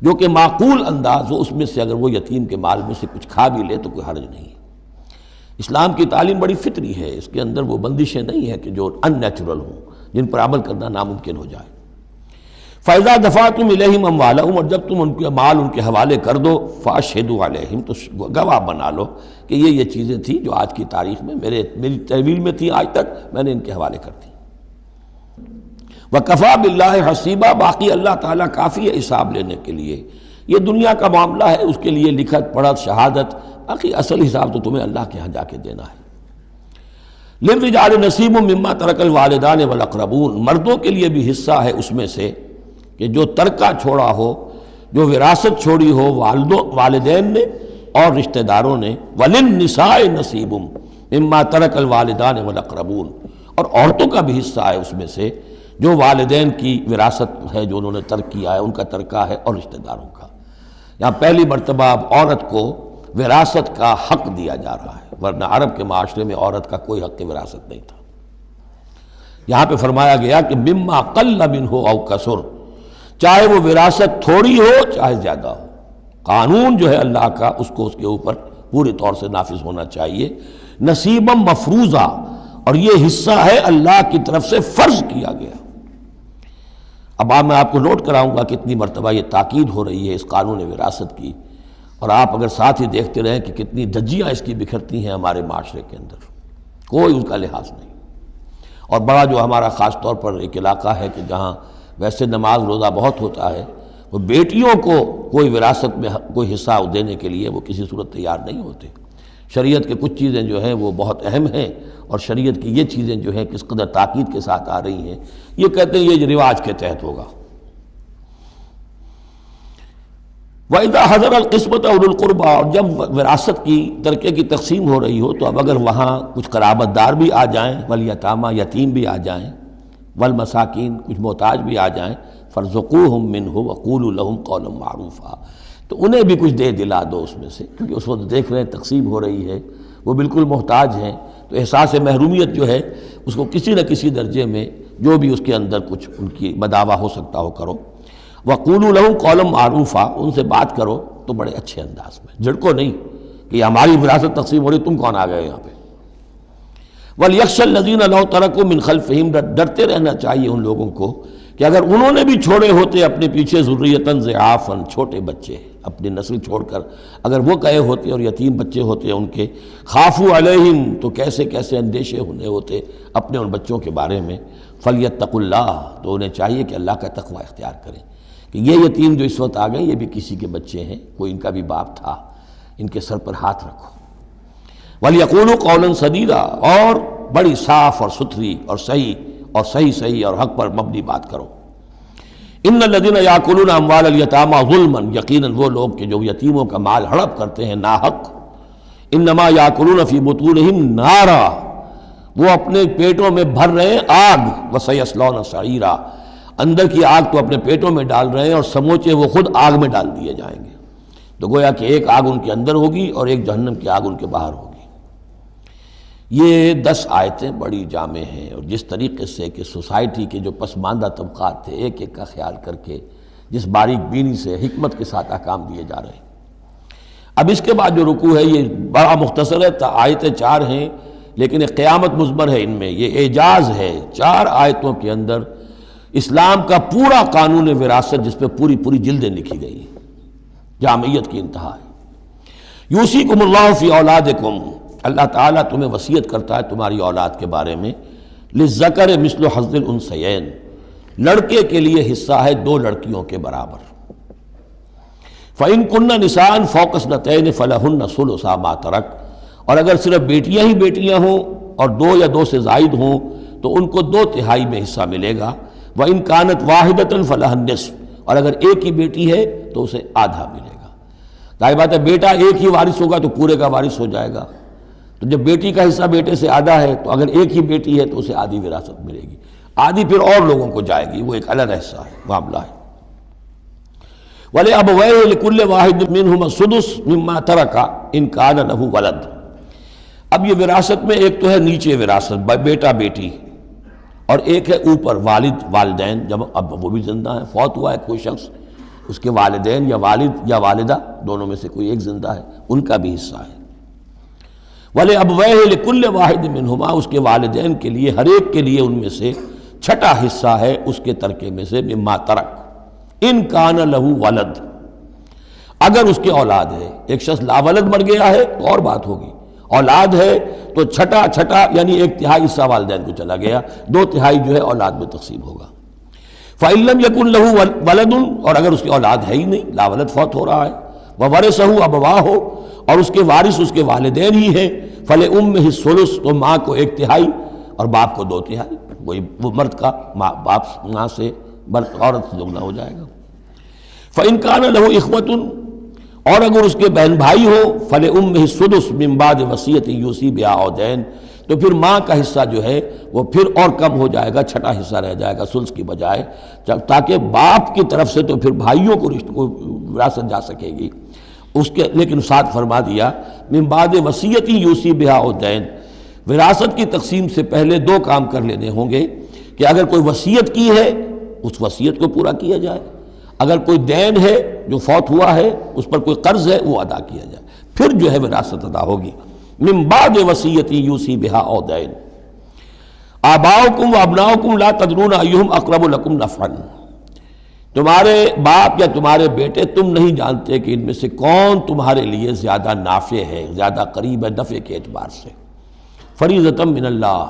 جو کہ معقول انداز ہو، اس میں سے اگر وہ یتیم کے مال میں سے کچھ کھا بھی لے تو کوئی حرج نہیں ہے۔ اسلام کی تعلیم بڑی فطری ہے، اس کے اندر وہ بندشیں نہیں ہیں کہ جو ان نیچرل ہوں، جن پر عمل کرنا ناممکن ہو جائے۔ فَإِذَا دَفَعْتُمْ إِلَيْهِمْ أَمْوَالَهُمْ، اور جب تم ان کے مال ان کے حوالے کر دو، فَأَشْهِدُوا عَلَيْهِمْ، تو گواہ بنا لو کہ یہ چیزیں تھیں جو آج کی تاریخ میں میری تحویل میں تھی، آج تک میں نے ان کے حوالے کر دی۔ وَكَفَى بِاللَّهِ حَسِيبًا، باقی اللہ تعالیٰ کافی ہے حساب لینے کے لیے۔ یہ دنیا کا معاملہ ہے، اس کے لیے لکھت پڑھت شہادت، باقی اصل حساب تو تمہیں اللہ کے ہاں جا کے دینا ہے۔ لِلرِّجَالِ نَصِیبٌ مِّمَّا تَرَكَ الْوَالِدَانِ وَالْأَقْرَبُونَ، مردوں کے لیے بھی حصہ ہے اس میں سے کہ جو ترکہ چھوڑا ہو، جو وراثت چھوڑی ہو والدین نے اور رشتہ داروں نے۔ وَلِلنِّسَاءِ نَصِیبٌ مِّمَّا تَرَكَ الْوَالِدَانِ وَالْأَقْرَبُونَ، اور عورتوں کا بھی حصہ ہے اس میں سے جو والدین کی وراثت ہے، جو انہوں نے ترک کیا ہے، ان کا ترکہ ہے، اور رشتہ داروں کا۔ یہاں پہلی مرتبہ اب عورت کو وراثت کا حق دیا جا رہا ہے، ورنہ عرب کے معاشرے میں عورت کا کوئی حق وراثت نہیں تھا۔ یہاں پہ فرمایا گیا کہ مما قل منہ او کثر، چاہے وہ وراثت تھوڑی ہو چاہے زیادہ ہو، قانون جو ہے اللہ کا اس کو اس کے اوپر پوری طور سے نافذ ہونا چاہیے۔ نصیبا مفروضہ، اور یہ حصہ ہے اللہ کی طرف سے فرض کیا گیا۔ اب میں آپ کو نوٹ کراؤں گا کتنی مرتبہ یہ تاکید ہو رہی ہے اس قانون وراثت کی، اور آپ اگر ساتھ ہی دیکھتے رہیں کہ کتنی دھجیاں اس کی بکھرتی ہیں ہمارے معاشرے کے اندر، کوئی اس کا لحاظ نہیں۔ اور بڑا جو ہمارا خاص طور پر ایک علاقہ ہے کہ جہاں ویسے نماز روزہ بہت ہوتا ہے، وہ بیٹیوں کو کوئی وراثت میں کوئی حصہ دینے کے لیے وہ کسی صورت تیار نہیں ہوتے۔ شریعت کے کچھ چیزیں جو ہیں وہ بہت اہم ہیں، اور شریعت کی یہ چیزیں جو ہیں کس قدر تاکید کے ساتھ آ رہی ہیں، یہ کہتے ہیں یہ رواج کے تحت ہوگا۔ وَإِذَا حَضَرَ الْقِسْمَةَ أُولُو الْقُرْبَىٰ، اور جب وراثت کی ترکے کی تقسیم ہو رہی ہو تو اب اگر وہاں کچھ قرابت دار بھی آ جائیں، والیتامى، یتیم بھی آ جائیں، والمساکین، کچھ محتاج بھی آ جائیں، فارزقوہم منہ وقولوا لہم قولا معروفا، تو انہیں بھی کچھ دے دلا دو اس میں سے، کیونکہ اس وقت دیکھ رہے ہیں تقسیم ہو رہی ہے، وہ بالکل محتاج ہیں، تو احساس محرومیت جو ہے اس کو کسی نہ کسی درجے میں جو بھی اس کے اندر کچھ ان کی بداوا ہو سکتا ہو کرو۔ وقولوا لہم قولا معروفا، ان سے بات کرو تو بڑے اچھے انداز میں، جھڑکو نہیں کہ یہ ہماری وراثت تقسیم ہو رہی، تم کون آ گئے یہاں پہ۔ وَلْيَخْشَ الَّذِينَ لَوْ تَرَكُوا مِنْ خَلْفِهِمْ، ڈرتے رہنا چاہیے ان لوگوں کو کہ اگر انہوں نے بھی چھوڑے ہوتے اپنے پیچھے ذُرِّيَّةً ضِعَافًا، چھوٹے بچے، اپنی نسل چھوڑ کر اگر وہ گئے ہوتے اور یتیم بچے ہوتے ان کے، خافوا علیہم، تو کیسے کیسے اندیشے ہونے ہوتے اپنے ان بچوں کے بارے میں۔ فلیتقوا اللہ، تو انہیں چاہیے کہ اللہ کا تقوی اختیار کریں کہ یہ یتیم جو اس وقت آ گئے یہ بھی کسی کے بچے ہیں، کوئی ان کا بھی باپ تھا، ان کے سر پر ہاتھ رکھو۔ وَلْيَقُولُوا قَوْلًا سَدِيدًا، اور بڑی صاف اور ستھری اور صحیح اور حق پر مبنی بات کرو۔ ان الذین یاکلون اموال الیتامی ظلما، یقیناً وہ لوگ کہ جو یتیموں کا مال ہڑپ کرتے ہیں ناحق، انما یاکلون فی بطونہم نارا، وہ اپنے پیٹوں میں بھر رہے ہیں آگ، وسیصلون سعیرا، اندر کی آگ تو اپنے پیٹوں میں ڈال رہے ہیں اور سموچے وہ خود آگ میں ڈال دیے جائیں گے۔ تو گویا کہ ایک آگ ان کے اندر ہوگی اور ایک جہنم کی آگ ان کے باہر ہوگی۔ یہ 10 آیتیں بڑی جامع ہیں، اور جس طریقے سے کہ سوسائٹی کے جو پسماندہ طبقات تھے ایک ایک کا خیال کر کے جس باریک بینی سے حکمت کے ساتھ احکام دیے جا رہے ہیں۔ اب اس کے بعد جو رکوع ہے یہ بڑا مختصر ہے، آیتیں 4 ہیں لیکن ایک قیامت مضمر ہے ان میں، یہ اعجاز ہے۔ 4 آیتوں کے اندر اسلام کا پورا قانون وراثت جس پہ پوری جلدیں لکھی گئی ہیں، جامعیت کی انتہا ہے۔ یوصیکم اللہ فی اولادکم، اللہ تعالیٰ تمہیں وصیت کرتا ہے تمہاری اولاد کے بارے میں، للذکر مثل حظ الانثیین، لڑکے کے لیے حصہ ہے 2 لڑکیوں کے برابر۔ فإن کن نساء فوق اثنتین فلہن ثلث ما ترک، اور اگر صرف بیٹیاں ہی بیٹیاں ہوں اور 2 یا 2 سے زائد ہوں تو ان کو 2/3 میں حصہ ملے گا۔ وإن کانت واحدۃ فلہا النصف، اور اگر ایک ہی بیٹی ہے تو اسے آدھا ملے گا۔ ظاہر بات ہے بیٹا ایک ہی وارث ہوگا تو پورے کا وارث ہو جائے گا، تو جب بیٹی کا حصہ بیٹے سے آدھا ہے تو اگر ایک ہی بیٹی ہے تو اسے آدھی وراثت ملے گی، آدھی پھر اور لوگوں کو جائے گی، وہ ایک الگ حصہ ہے، معاملہ ہے۔ وَلِأَبَوَيْهِ لِكُلِّ وَاحِدٍ مِّنْهُمَا السُّدُسُ مِمَّا تَرَكَ إِن كَانَ لَهُ وَلَدٌ۔ اب یہ وراثت میں ایک تو ہے نیچے وراثت بیٹا بیٹی، اور ایک ہے اوپر والد والدین، جب اب وہ بھی زندہ ہیں، فوت ہوا ہے کوئی شخص، اس کے والدین یا والد یا والدہ دونوں میں سے کوئی ایک زندہ ہے، ان کا بھی حصہ ہے۔ وَلِأَبْوَيْهِ لِكُلِّ وَاحِدٍ مِّنْهُمَا، اس کے والدین کے لیے ہر ایک کے لیے ان میں سے چھٹا حصہ ہے اس کے ترکے میں سے، مما ترک ان کان لہو ولد، اگر اس کے اولاد ہے۔ ایک شخص لاولد مر گیا ہے تو اور بات ہوگی، اولاد ہے تو چھٹا یعنی 1/3 حصہ والدین کو چلا گیا، 2/3 جو ہے اولاد میں تقسیم ہوگا۔ فَإِن لَّمْ يَكُن لَّهُ وَلَدٌ، اور اگر اس کی اولاد ہے ہی نہیں، لا ولد، فوت ہو رہا ہے، وَوَرِثَهُ أَبَوَاهُ، اور اس کے وارث اس کے والدین ہی ہیں، فَلِأُمِّهِ الثُّلُثُ، تو ماں کو 1/3 اور باپ کو 2/3، وہ مرد کا باپ ماں سے عورت سے دگنا ہو جائے گا۔ فَإِن كَانَ لَهُ إِخْوَةٌ، اور اگر اس کے بہن بھائی ہو، فَلِأُمِّهِ السُّدُسُ مِن بَعْدِ وَصِيَّةٍ يُوصِي بِهَا أَوْ دَيْنٍ، تو پھر ماں کا حصہ جو ہے وہ پھر اور کم ہو جائے گا، چھٹا حصہ رہ جائے گا سلس کی بجائے، تاکہ باپ کی طرف سے تو پھر بھائیوں کو وراثت جا سکے گی اس کے، لیکن ساتھ فرما دیا من بعد وصیت یوصی بہا او دین، وراثت کی تقسیم سے پہلے 2 کام کر لینے ہوں گے کہ اگر کوئی وصیت کی ہے اس وصیت کو پورا کیا جائے، اگر کوئی دین ہے جو فوت ہوا ہے اس پر کوئی قرض ہے وہ ادا کیا جائے، پھر جو ہے وراثت ادا ہوگی۔ من بعد وصیت یوصی بہا او دین، آباؤکم و ابناؤکم لا تدرون ایہم اقرب لکم نفعا، تمہارے باپ یا تمہارے بیٹے تم نہیں جانتے کہ ان میں سے کون تمہارے لیے زیادہ نافع ہے، زیادہ قریب ہے نفع کے اعتبار سے۔ فریضۃ من اللہ،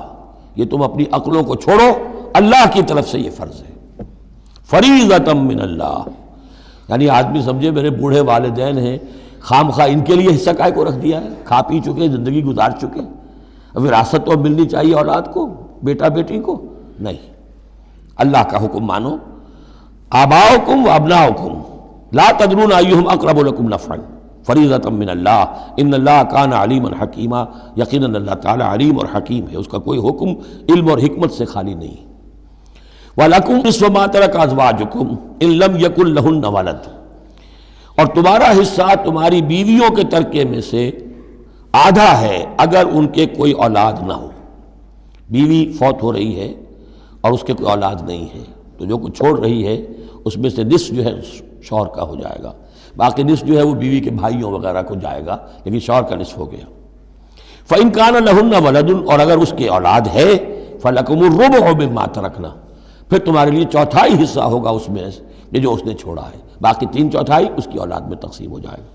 یہ تم اپنی عقلوں کو چھوڑو، اللہ کی طرف سے یہ فرض ہے، فریضۃ من اللہ، یعنی آدمی سمجھے میرے بوڑھے والدین ہیں، خام خواہ ان کے لیے حصہ کائے کو رکھ دیا ہے، کھا پی چکے، زندگی گزار چکے، وراثت تو ملنی چاہیے اولاد کو، بیٹا بیٹی کو نہیں، اللہ کا حکم مانو۔ آباؤکم و ابناؤکم لا تدرون ایہم اقرب لکم نفعا فریضۃ من اللہ ان اللہ کان علیما حکیما، یقیناً اللہ تعالی علیم اور حکیم ہے، اس کا کوئی حکم علم اور حکمت سے خالی نہیں۔ وَلَكُمْ نِصْفُ مَا تَرَكَ أَزْوَاجُكُمْ إِن لَّمْ يَكُن لَّهُنَّ وَلَدٌ، اور تمہارا حصہ تمہاری بیویوں کے ترکے میں سے آدھا ہے اگر ان کے کوئی اولاد نہ ہو، بیوی فوت ہو رہی ہے اور اس کے کوئی اولاد نہیں ہے تو جو کچھ چھوڑ رہی ہے اس میں سے نصف جو ہے شوہر کا ہو جائے گا، باقی نصف جو ہے وہ بیوی کے بھائیوں وغیرہ کو جائے گا، لیکن شوہر کا نصف ہو گیا۔ فَإِن كَانَ لَهُنَّ وَلَدٌ، اور اگر اس کی اولاد ہے، فَلَكُمُ الرُّبُعُ مِمَّا تَرَكْنَا، پھر تمہارے لیے 1/4 حصہ ہوگا اس میں یہ جو اس نے چھوڑا ہے، باقی 3/4 اس کی اولاد میں تقسیم ہو جائے گا۔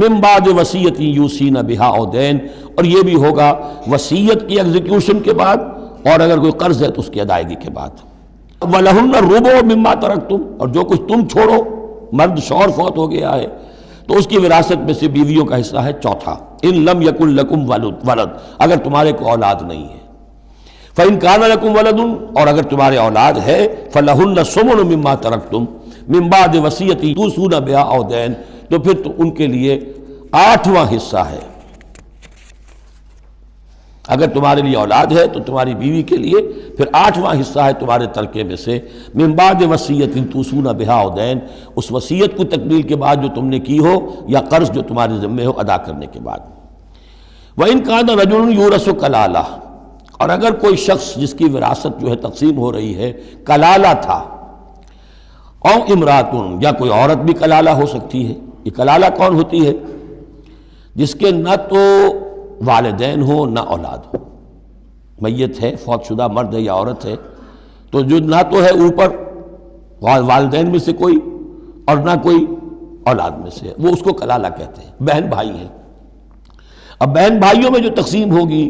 من بعد وصیت یوصین بہا او دین، اور یہ بھی ہوگا وصیت کی ایگزیکیوشن کے بعد، اور اگر کوئی قرض ہے تو اس کی ادائیگی کے بعد۔ وَلَهُنَّ الرُّبُعُ مِمَّا تَرَكْتُمْ، اور جو کچھ تم چھوڑو، مرد شوہر فوت ہو گیا ہے تو اس کی وراثت میں سے بیویوں کا حصہ ہے 1/4، ان لم یکن لکم ولد، اگر تمہارے کو اولاد نہیں ہے۔ فَإِن كَانَ لَكُمْ وَلَدٌ، اور اگر تمہارے اولاد ہے، فَلَهُنَّ الثُّمُنُ مِمَّا تَرَكْتُمْ مِن بَعْدِ وَصِيَّةٍ تُوصُونَ بِهَا أَوْ دَيْنٍ، تو پھر تو ان کے لیے 8واں حصہ ہے، اگر تمہارے لیے اولاد ہے تو تمہاری بیوی کے لیے پھر 8واں حصہ ہے تمہارے ترکے میں سے، من بعد وصیت توصون بہا او دین، اس وصیت کو تکمیل کے بعد جو تم نے کی ہو یا قرض جو تمہارے ذمے ہو ادا کرنے کے بعد۔ وَإِن كَانَ رَجُلٌ يُورَثُ كَلَالَةً، اور اگر کوئی شخص جس کی وراثت جو ہے تقسیم ہو رہی ہے کلالہ تھا، او امراتن، یا کوئی عورت بھی کلالہ ہو سکتی ہے۔ یہ کلالہ کون ہوتی ہے؟ جس کے نہ تو والدین ہو نہ اولاد ہو، میت ہے، فوت شدہ مرد ہے یا عورت ہے، تو جو نہ تو ہے اوپر والدین میں سے کوئی اور نہ کوئی اولاد میں سے، وہ اس کو کلالہ کہتے ہیں۔ بہن بھائی ہیں، اب بہن بھائیوں میں جو تقسیم ہوگی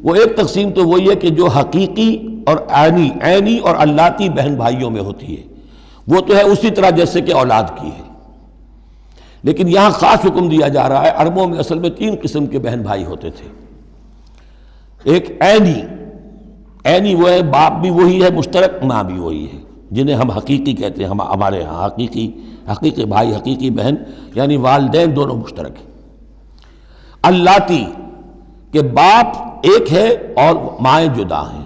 وہ ایک تقسیم تو وہی ہے کہ جو حقیقی اور عینی اور اللاتی بہن بھائیوں میں ہوتی ہے، وہ تو ہے اسی طرح جیسے کہ اولاد کی ہے، لیکن یہاں خاص حکم دیا جا رہا ہے۔ عربوں میں اصل میں 3 قسم کے بہن بھائی ہوتے تھے، ایک عینی وہ ہے باپ بھی وہی ہے مشترک، ماں بھی وہی ہے، جنہیں ہم حقیقی کہتے ہیں، ہمارے ہاں حقیقی بھائی حقیقی بہن یعنی والدین دونوں مشترک ہیں۔ اللاتی کہ باپ ایک ہے اور مائیں جدا ہیں،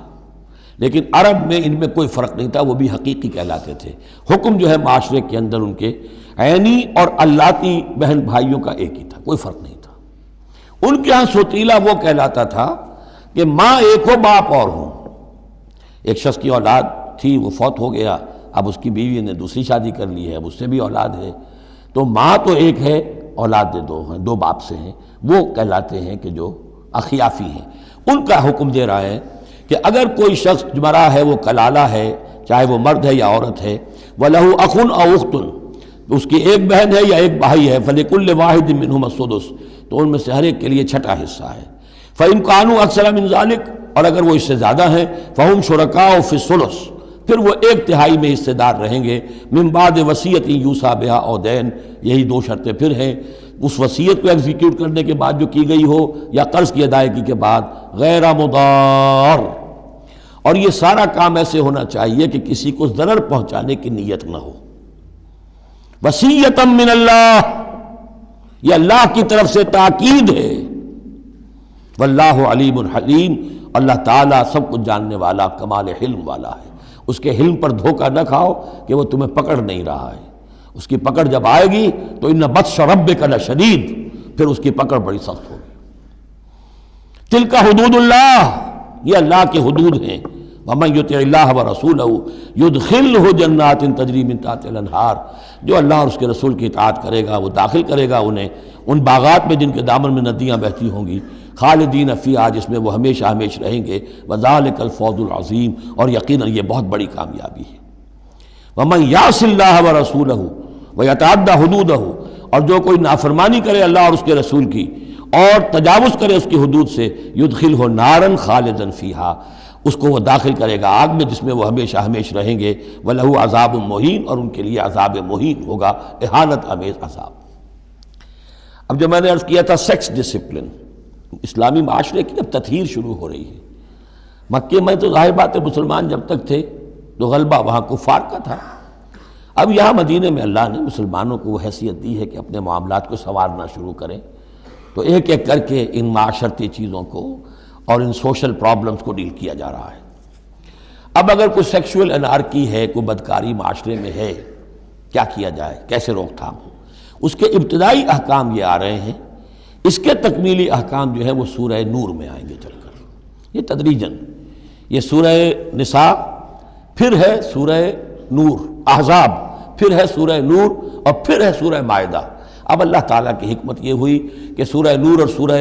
لیکن عرب میں ان میں کوئی فرق نہیں تھا، وہ بھی حقیقی کہلاتے تھے۔ حکم جو ہے معاشرے کے اندر ان کے عینی اور اللاتی بہن بھائیوں کا ایک ہی تھا، کوئی فرق نہیں تھا۔ ان کے ہاں سوتیلا وہ کہلاتا تھا کہ ماں ایک ہو باپ اور ہوں۔ ایک شخص کی اولاد تھی، وہ فوت ہو گیا، اب اس کی بیوی نے دوسری شادی کر لی ہے، اب اس سے بھی اولاد ہے، تو ماں تو ایک ہے، اولاد دو ہیں، 2 باپ سے ہیں، وہ کہلاتے ہیں کہ جو اخیافی ہیں۔ ان کا حکم دے رہا ہے کہ اگر کوئی شخص مرا ہے وہ کلالہ ہے، چاہے وہ مرد ہے یا عورت ہے، وَلَهُ أَخٌ أَوْ أُخْتٌ، اس کی ایک بہن ہے یا ایک بھائی ہے، فَلِكُلِّ وَاحِدٍ مِّنْهُمَا السُّدُسُ، تو ان میں سے ہر ایک کے لیے 6واں حصہ ہے۔ فَإِن كَانُوا أَكْثَرَ مِن ذَلِكَ، اور اگر وہ اس سے زیادہ ہیں، فَهُمْ شُرَكَاءُ فِي الثُّلُثِ، پھر وہ 1/3 میں حصے دار رہیں گے. من بعد وصیت یوصی بہا او دین، یہی 2 شرطیں پھر ہیں. اس وصیت کو ایگزیکیوٹ کرنے کے بعد جو کی گئی ہو یا قرض کی ادائیگی کے بعد، غیر مضار، اور یہ سارا کام ایسے ہونا چاہیے کہ کسی کو ضرر پہنچانے کی نیت نہ ہو. وصیۃ من اللہ، یہ اللہ کی طرف سے تاکید ہے. واللہ علیم حلیم، اللہ تعالیٰ سب کچھ جاننے والا، کمال حلم والا ہے. اس کے حلم پر دھوکہ نہ کھاؤ کہ وہ تمہیں پکڑ نہیں رہا ہے. اس کی پکڑ جب آئے گی تو ان بطش ربک لشدید، پھر اس کی پکڑ بڑی سخت ہوگی. تلک حدود اللہ، یہ اللہ کے حدود ہیں. ومن یطع اللہ ورسولہ یدخلہ جنات تجری من تحتہا الانہار، جو اللہ اور اس کے رسول کی اطاعت کرے گا وہ داخل کرے گا انہیں ان باغات میں جن کے دامن میں ندیاں بہتی ہوں گی، خالدین فیہا، جس میں وہ ہمیشہ ہمیشہ رہیں گے. وذالک الفوز العظیم، اور یقیناً یہ بہت بڑی کامیابی ہے. ومن یعص اللہ ورسولہ ویتعدی حدودہ، اور جو کوئی نافرمانی کرے اللہ اور اس کے رسول کی اور تجاوز کرے اس کی حدود سے، یدخلہ نارا خالدا فیہا، اس کو وہ داخل کرے گا آگ میں جس میں وہ ہمیشہ ہمیشہ رہیں گے. وَلَهُ عذاب مہین، اور ان کے لیے عذاب مہین ہوگا، اہانت آمیز عذاب. اب جب میں نے عرض کیا تھا سیکس ڈسپلن، اسلامی معاشرے کی اب تطہیر شروع ہو رہی ہے. مکے میں تو ظاہر بات ہے مسلمان جب تک تھے تو غلبہ وہاں کفار کا تھا. اب یہاں مدینے میں اللہ نے مسلمانوں کو وہ حیثیت دی ہے کہ اپنے معاملات کو سنوارنا شروع کریں. تو ایک ایک کر کے ان معاشرتی چیزوں کو اور ان سوشل پرابلمز کو ڈیل کیا جا رہا ہے. اب اگر کوئی سیکشول انارکی ہے، کوئی بدکاری معاشرے میں ہے، کیا کیا جائے، کیسے روک تھام ہو، اس کے ابتدائی احکام یہ آ رہے ہیں. اس کے تکمیلی احکام جو ہے وہ سورہ نور میں آئیں گے چل کر، یہ تدریجاً. یہ سورہ نساء، پھر ہے سورہ نور، احزاب، پھر ہے سورہ نور، اور پھر ہے سورہ مائدہ. اب اللہ تعالیٰ کی حکمت یہ ہوئی کہ سورہ نور اور سورہ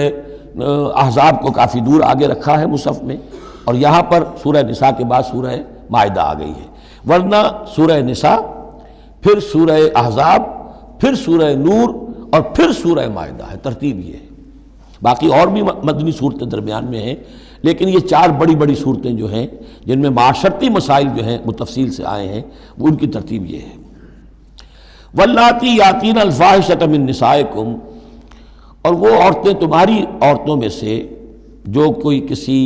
احزاب کو کافی دور آگے رکھا ہے مصحف میں، اور یہاں پر سورہ نساء کے بعد سورہ مائدہ آ گئی ہے. ورنہ سورہ نساء، پھر سورہ احزاب، پھر سورہ نور، اور پھر سورہ مائدہ ہے. ترتیب یہ ہے. باقی اور بھی مدنی صورتیں درمیان میں ہیں، لیکن یہ 4 بڑی بڑی صورتیں جو ہیں جن میں معاشرتی مسائل جو ہیں وہ تفصیل سے آئے ہیں، وہ ان کی ترتیب یہ ہے. واللاتی یاتین الفاحشۃ من نسائکم، اور وہ عورتیں تمہاری عورتوں میں سے جو کوئی کسی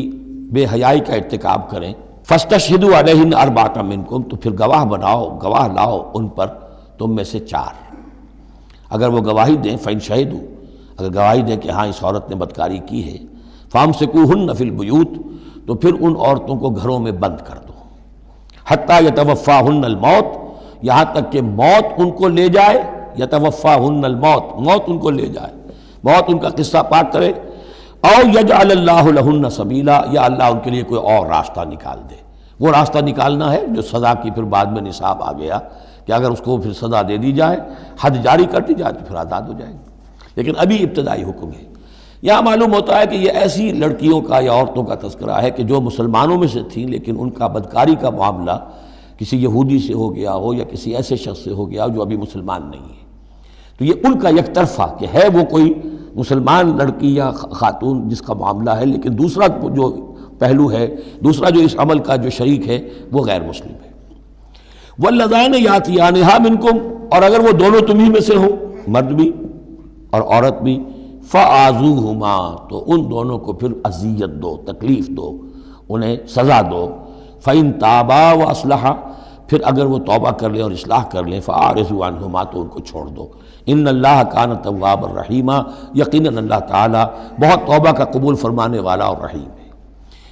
بے حیائی کا ارتکاب کریں، فاستشہدوا علیہن اربعۃ منکم، تو پھر گواہ بناؤ، گواہ لاؤ ان پر تم میں سے 4. اگر وہ گواہی دیں، فإن شہدوا، اگر گواہی دیں کہ ہاں اس عورت نے بدکاری کی ہے، فامسکوہن فی البیوت، تو پھر ان عورتوں کو گھروں میں بند کر دو. حتی یتوفاہن الموت، یہاں تک کہ موت ان کو لے جائے. یتوفاہن الموت، موت ان کو لے جائے، موت ان کا قصہ پاک کرے. او یجعل اللہ لہن سبیلا، یا اللہ ان کے لیے کوئی اور راستہ نکال دے. وہ راستہ نکالنا ہے جو سزا کی پھر بعد میں نصاب آ گیا کہ اگر اس کو پھر سزا دے دی جائے، حد جاری کر دی جائے تو پھر آزاد ہو جائے گی. لیکن ابھی ابتدائی حکم ہے. یہاں معلوم ہوتا ہے کہ یہ ایسی لڑکیوں کا یا عورتوں کا تذکرہ ہے کہ جو مسلمانوں میں سے تھیں لیکن ان کا بدکاری کا معاملہ کسی یہودی سے ہو گیا ہو یا کسی ایسے شخص سے ہو گیا ہو جو ابھی مسلمان نہیں ہے. تو یہ ان کا یک طرفہ کہ ہے وہ کوئی مسلمان لڑکی یا خاتون جس کا معاملہ ہے، لیکن دوسرا جو پہلو ہے، دوسرا جو اس عمل کا جو شریک ہے وہ غیر مسلم ہے. واللذان یاتیانہا منکم، اور اگر وہ دونوں تمہیں میں سے ہوں، مرد بھی اور عورت بھی، فآذوہما، تو ان دونوں کو پھر اذیت دو، تکلیف دو، انہیں سزا دو. فإن تابا واصلحا، پھر اگر وہ توبہ کر لیں اور اصلاح کر لیں، فاعرضوا عنہما، تو ان کو چھوڑ دو. ان اللہ کان توابا رحیما، یقیناً اللہ تعالیٰ بہت توبہ کا قبول فرمانے والا اور رحیم ہے.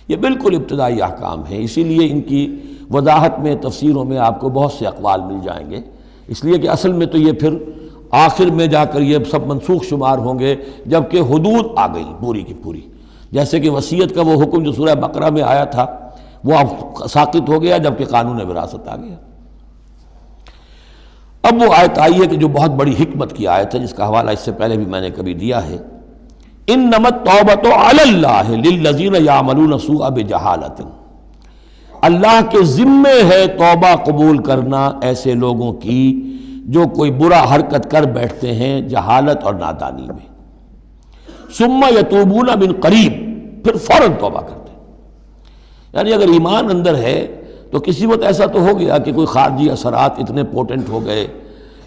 یہ بالکل ابتدائی احکام ہیں، اسی لیے ان کی وضاحت میں، تفسیروں میں آپ کو بہت سے اقوال مل جائیں گے، اس لیے کہ اصل میں تو یہ پھر آخر میں جا کر یہ سب منسوخ شمار ہوں گے جبکہ حدود آ گئی پوری کی پوری. جیسے کہ وصیت کا وہ حکم جو سورہ بقرہ میں آیا تھا وہ اب ساقط ہو گیا جبکہ قانون وراثت آ گیا. اب وہ آیت آئی ہے کہ جو بہت بڑی حکمت کی آیت ہے، جس کا حوالہ اس سے پہلے بھی میں نے کبھی دیا ہے. انما التوبۃ علی اللہ للذین یعملون السوء بجہالۃ، اللہ کے ذمے ہے توبہ قبول کرنا ایسے لوگوں کی جو کوئی برا حرکت کر بیٹھتے ہیں جہالت اور نادانی میں. ثم یتوبون من قریب، پھر فوراً توبہ کرتے ہیں. یعنی اگر ایمان اندر ہے تو کسی وقت ایسا تو ہو گیا کہ کوئی خارجی اثرات اتنے پوٹنٹ ہو گئے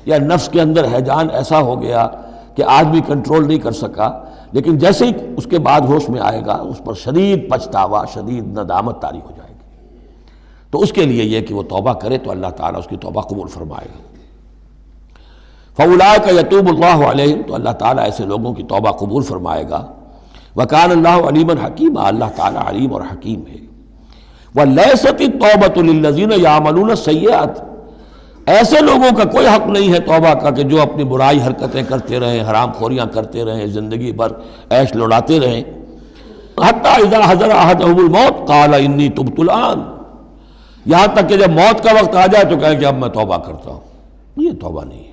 یا نفس کے اندر ہیجان ایسا ہو گیا کہ آدمی کنٹرول نہیں کر سکا، لیکن جیسے ہی اس کے بعد ہوش میں آئے گا اس پر شدید پچھتاوا، شدید ندامت طاری ہو جائے گی۔ تو اس کے لیے یہ کہ وہ توبہ کرے تو اللہ تعالیٰ اس کی توبہ قبول فرمائے گا۔ فَأُولَٰئِكَ يَتُوبُ اللَّهُ عَلَيْهِمْ، تو اللہ تعالیٰ ایسے لوگوں کی توبہ قبول فرمائے گا۔ وَكَانَ اللَّهُ عَلِيمًا حَكِيمًا، اللہ تعالیٰ علیم اور حکیم ہے۔ وَلَيْسَتِ التَّوْبَةُ لِلَّذِينَ يَعْمَلُونَ السَّيِّئَاتِ، ایسے لوگوں کا کوئی حق نہیں ہے توبہ کا کہ جو اپنی برائی حرکتیں کرتے رہیں، حرام خوریاں کرتے رہیں، زندگی بھر عیش لڑاتے رہیں۔ حَتَّىٰ إِذَا حَضَرَ أَحَدَهُمُ الْمَوْتُ قَالَ إِنِّي تُبْتُ الْآنَ، یہاں تک کہ جب موت کا وقت آ جائے تو کہیں کہ اب میں توبہ کرتا ہوں۔ یہ توبہ نہیں ہے۔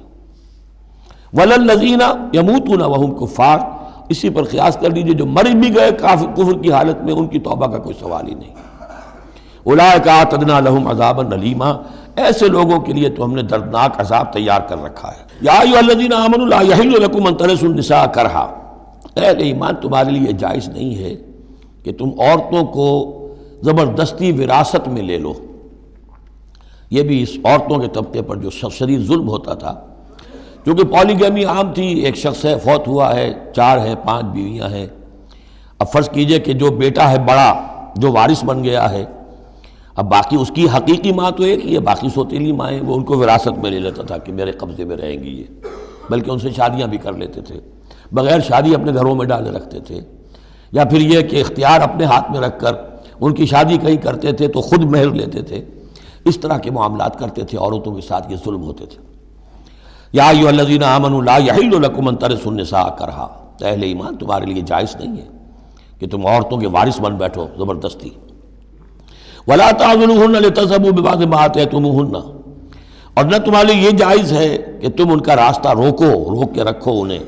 وَلَلَّذِينَ يَمُوتُونَ وَهُمْ كُفَّارٌ، اسی پر قیاس کر لیجئے جو مر بھی گئے کفر کی حالت میں، ان کی توبہ کا کوئی سوال ہی نہیں۔ اولئک اعتدنا لهم عذابا الیما، ایسے لوگوں کے لیے تو ہم نے دردناک عذاب تیار کر رکھا ہے۔ یا ایھا الذین آمنوا لا یحل لکم ان ترثوا النساء کرہا، اہل ایمان تمہارے لیے جائز نہیں ہے کہ تم عورتوں کو زبردستی وراثت میں لے لو۔ یہ بھی اس عورتوں کے طبقے پر جو شدید ظلم ہوتا تھا، کیونکہ پالیگیمی عام تھی، ایک شخص ہے فوت ہوا ہے، 4 ہیں 5 بیویاں ہیں، اب فرض کیجئے کہ جو بیٹا ہے بڑا جو وارث بن گیا ہے، اب باقی اس کی حقیقی ماں تو ایک ہی ہے، باقی سوتیلی مائیں وہ ان کو وراثت میں لے لیتا تھا کہ میرے قبضے میں رہیں گی یہ، بلکہ ان سے شادیاں بھی کر لیتے تھے، بغیر شادی اپنے گھروں میں ڈالے رکھتے تھے، یا پھر یہ کہ اختیار اپنے ہاتھ میں رکھ کر ان کی شادی کہیں کرتے تھے تو خود مہر لیتے تھے۔ اس طرح کے معاملات کرتے تھے، عورتوں کے ساتھ یہ ظلم ہوتے تھے۔ یا ایھا الذین آمنوا لا یحل لکم ان ترثوا النساء کرہا، اہل ایمان تمہارے لیے جائز نہیں ہے کہ تم عورتوں کے وارث بن بیٹھو زبردستی۔ ولا تعضلوہن لتذهبوا ببعض ما آتیتموہن، اور نہ تمہارے لیے یہ جائز ہے کہ تم ان کا راستہ روک کے رکھو انہیں،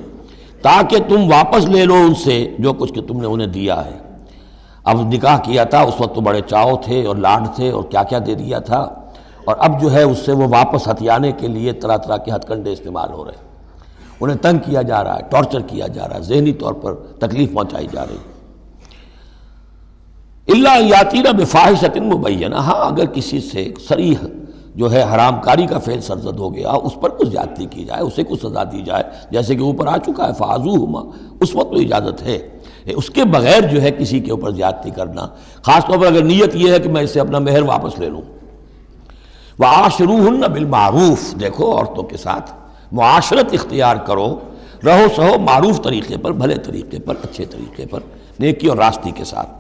تاکہ تم واپس لے لو ان سے جو کچھ کہ تم نے انہیں دیا ہے۔ اب نکاح کیا تھا اس وقت تو بڑے چاؤ تھے اور لاڈ تھے اور کیا کیا دے دیا تھا، اور اب جو ہے اس سے وہ واپس ہتھیانے کے لیے طرح طرح کے ہتھ کنڈے استعمال ہو رہے ہیں، انہیں تنگ کیا جا رہا ہے، ٹارچر کیا جا رہا ہے، ذہنی طور پر تکلیف پہنچائی جا رہی ہے۔ الا یاتین بفاحشۃ مبینہ، ہاں اگر کسی سے صریح جو ہے حرام کاری کا فعل سرزد ہو گیا، اس پر کچھ زیادتی کی جائے، اسے کچھ سزا دی جائے، جیسے کہ اوپر آ چکا ہے فعذوہما، اس وقت تو اجازت ہے۔ اس کے بغیر جو ہے کسی کے اوپر زیادتی کرنا، خاص طور پر اگر نیت یہ ہے کہ میں اس سے اپنا مہر واپس لے لوں۔ وعاشروہن بالمعروف، دیکھو عورتوں کے ساتھ معاشرت اختیار کرو، رہو سہو معروف طریقے پر، بھلے طریقے پر، اچھے طریقے پر، نیکی اور راستی کے ساتھ۔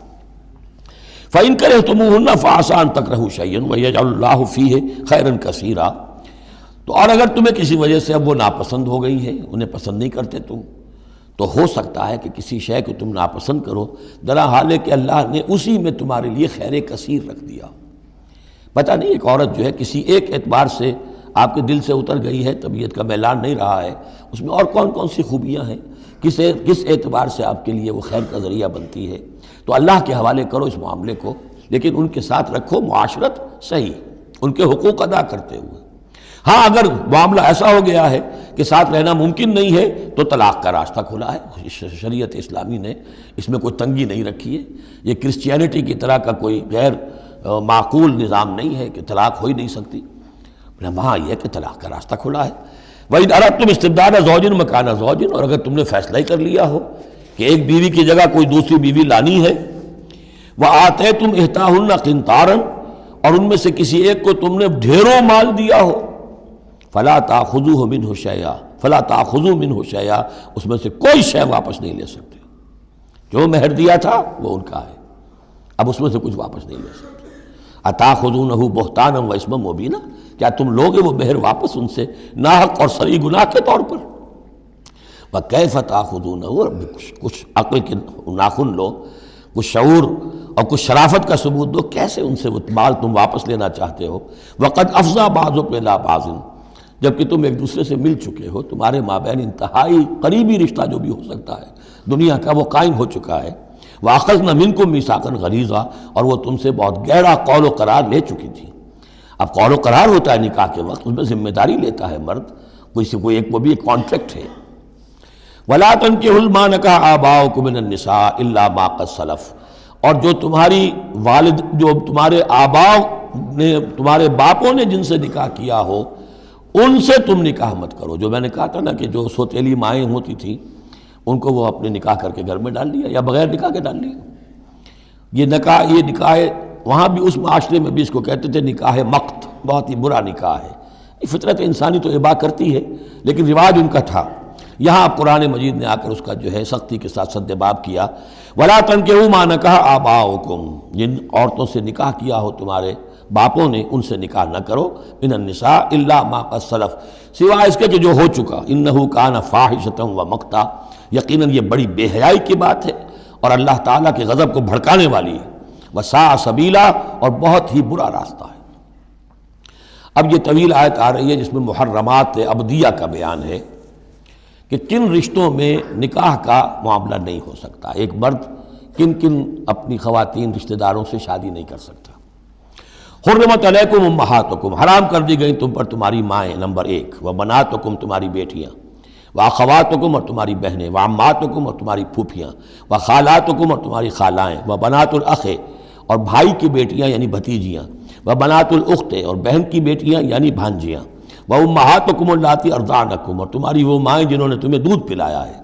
فَإِن كَرِهْتُمُوهُنَّ فَعَسَىٰ أَن تَكْرَهُوا شَيْئًا وَيَجْعَلُ اللَّهُ فِيهِ خَيْرًا كَثِيرًا، تو اور اگر تمہیں کسی وجہ سے اب وہ ناپسند ہو گئی ہیں، انہیں پسند نہیں کرتے تم، تو ہو سکتا ہے کہ کسی شے کو تم ناپسند کرو، درا حال ہے کہ اللہ نے اسی میں تمہارے لیے خیر کثیر رکھ دیا۔ پتہ نہیں ایک عورت جو ہے کسی ایک اعتبار سے آپ کے دل سے اتر گئی ہے، طبیعت کا میلان نہیں رہا ہے، اس میں اور کون کون سی خوبیاں ہیں، کس اعتبار سے آپ کے لیے وہ خیر کا ذریعہ بنتی ہے، تو اللہ کے حوالے کرو اس معاملے کو، لیکن ان کے ساتھ رکھو معاشرت صحیح، ان کے حقوق ادا کرتے ہوئے۔ ہاں اگر معاملہ ایسا ہو گیا ہے کہ ساتھ رہنا ممکن نہیں ہے تو طلاق کا راستہ کھلا ہے، شریعت اسلامی نے اس میں کوئی تنگی نہیں رکھی ہے، یہ کرسچینٹی کی طرح کا کوئی غیر معقول نظام نہیں ہے کہ طلاق ہو ہی نہیں سکتی، وہاں یہ ہے کہ طلاق کا راستہ کھلا ہے۔ وَإِنْ أَرَدْتُمْ اسْتِبْدَالَ زَوْجٍ مَكَانَ زَوْجٍ، اور اگر تم نے فیصلہ ہی کر لیا ہو کہ ایک بیوی کی جگہ کوئی دوسری بیوی لانی ہے، وَآتَيْتُمْ إِحْدَاهُنَّ قِنْطَارًا، اور ان میں سے کسی ایک کو تم نے ڈھیروں مال دیا ہو، فَلَا تَأْخُذُوهُ مِنْهُ شَيْئًا فَلَا تَأْخُذُوا مِنْهُ شَيْئًا، اس میں سے کوئی شے واپس نہیں لے سکتے، جو مہر دیا تھا وہ ان کا ہے، اب اس میں سے کچھ واپس نہیں لے سکتے۔ اتاخذونہ بہتانا و اسما مبینا، کیا تم لوگے وہ مہر واپس ان سے ناحق اور صریح گناہ کے طور پر؟ وکیف تاخذونہ، کچھ عقل کے ناخن لو، کچھ شعور اور کچھ شرافت کا ثبوت دو، کیسے ان سے وہ مال تم واپس لینا چاہتے ہو؟ وقد افضى بعضكم الى بعض، جبکہ تم ایک دوسرے سے مل چکے ہو، تمہارے مابین انتہائی قریبی رشتہ جو بھی ہو سکتا ہے دنیا کا وہ قائم ہو چکا ہے۔ وَأَخَذْنَا مِنْكُمْ مِيثَاقًا غَلِيظًا، اور وہ تم سے بہت گہرا قول و قرار لے چکی تھی۔ اب قول و قرار ہوتا ہے نکاح کے وقت، اس میں ذمہ داری لیتا ہے مرد، کوئی ایک وہ بھی ایک کانٹریکٹ ہے۔ وَلَا تَنكِحُوا مَا نَكَحَ آبَاؤُكُم مِّنَ النِّسَاءِ إِلَّا مَا قَدْ سَلَفَ، اور جو تمہارے آباء نے تمہارے باپوں نے جن سے نکاح کیا ہو ان سے تم نکاح مت کرو. جو میں نے کہا تھا نا کہ جو سوتیلی مائیں ہوتی تھیں ان کو وہ اپنے نکاح کر کے گھر میں ڈال دیا یا بغیر نکاح کے ڈال دیا. یہ نکاح وہاں بھی اس معاشرے میں بھی اس کو کہتے تھے نکاح مقت، بہت ہی برا نکاح ہے. فطرت انسانی تو اباح کرتی ہے لیکن رواج ان کا تھا. یہاں قرآن مجید نے آ کر اس کا جو ہے سختی کے ساتھ سد باب کیا. وَلَا تَنكِحُوا مَا نَكَحَ آبَاؤُكُمْ، جن عورتوں سے نکاح کیا ہو تمہارے باپوں نے ان سے نکاح نہ کرو. مِنَ النِّسَاءِ إِلَّا مَا قَدْ سَلَفَ، سوائے اس کے کہ جو ہو چکا. إِنَّهُ كَانَ فَاحِشَةً وَمَقْتًا، یقیناً یہ بڑی بے حیائی کی بات ہے اور اللہ تعالیٰ کے غضب کو بھڑکانے والی ہے. وَسَاءَ سَبِيلًا، اور بہت ہی برا راستہ ہے. اب یہ طویل آیت آ رہی ہے جس میں محرمات ابدیہ کا بیان ہے کہ کن رشتوں میں نکاح کا معاملہ نہیں ہو سکتا. ایک مرد کن کن اپنی خواتین رشتہ داروں سے شادی نہیں کر سکتا. حرمت علیکم امہاتکم، حرام کر دی گئی تم پر تمہاری مائیں. نمبر 1. وبناتکم، تمہاری بیٹیاں. واخواتکم، اور تمہاری بہنیں. وعماتکم، اور تمہاری پھوپھیاں. وخالاتکم، اور تمہاری خالائیں. وبنات الاخ، اور بھائی کی بیٹیاں یعنی بھتیجیاں. وبنات الاخت، اور بہن کی بیٹیاں یعنی بھانجیاں. وامہاتکم اللاتی ارضعنکم، اور تمہاری وہ مائیں جنہوں نے تمہیں دودھ پلایا ہے.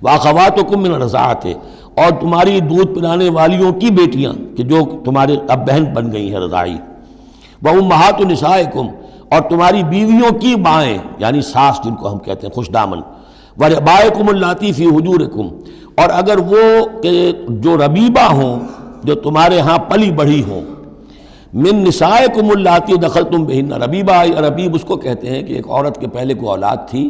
واخواتکم من الرضاعۃ، اور تمہاری دودھ پلانے والیوں کی بیٹیاں کہ جو تمہارے اب بہن بن گئی ہیں رضاعی. وامہات نسائکم، اور تمہاری بیویوں کی مائیں یعنی ساس جن کو ہم کہتے ہیں خوش دامن. وربائکم اللاتی فی حجورکم، اور اگر وہ کہ جو ربیبہ ہوں جو تمہارے ہاں پلی بڑھی ہوں. من نسائکم اللاتی دخلتم بہن، ربیب اس کو کہتے ہیں کہ ایک عورت کے پہلے کوئی اولاد تھی،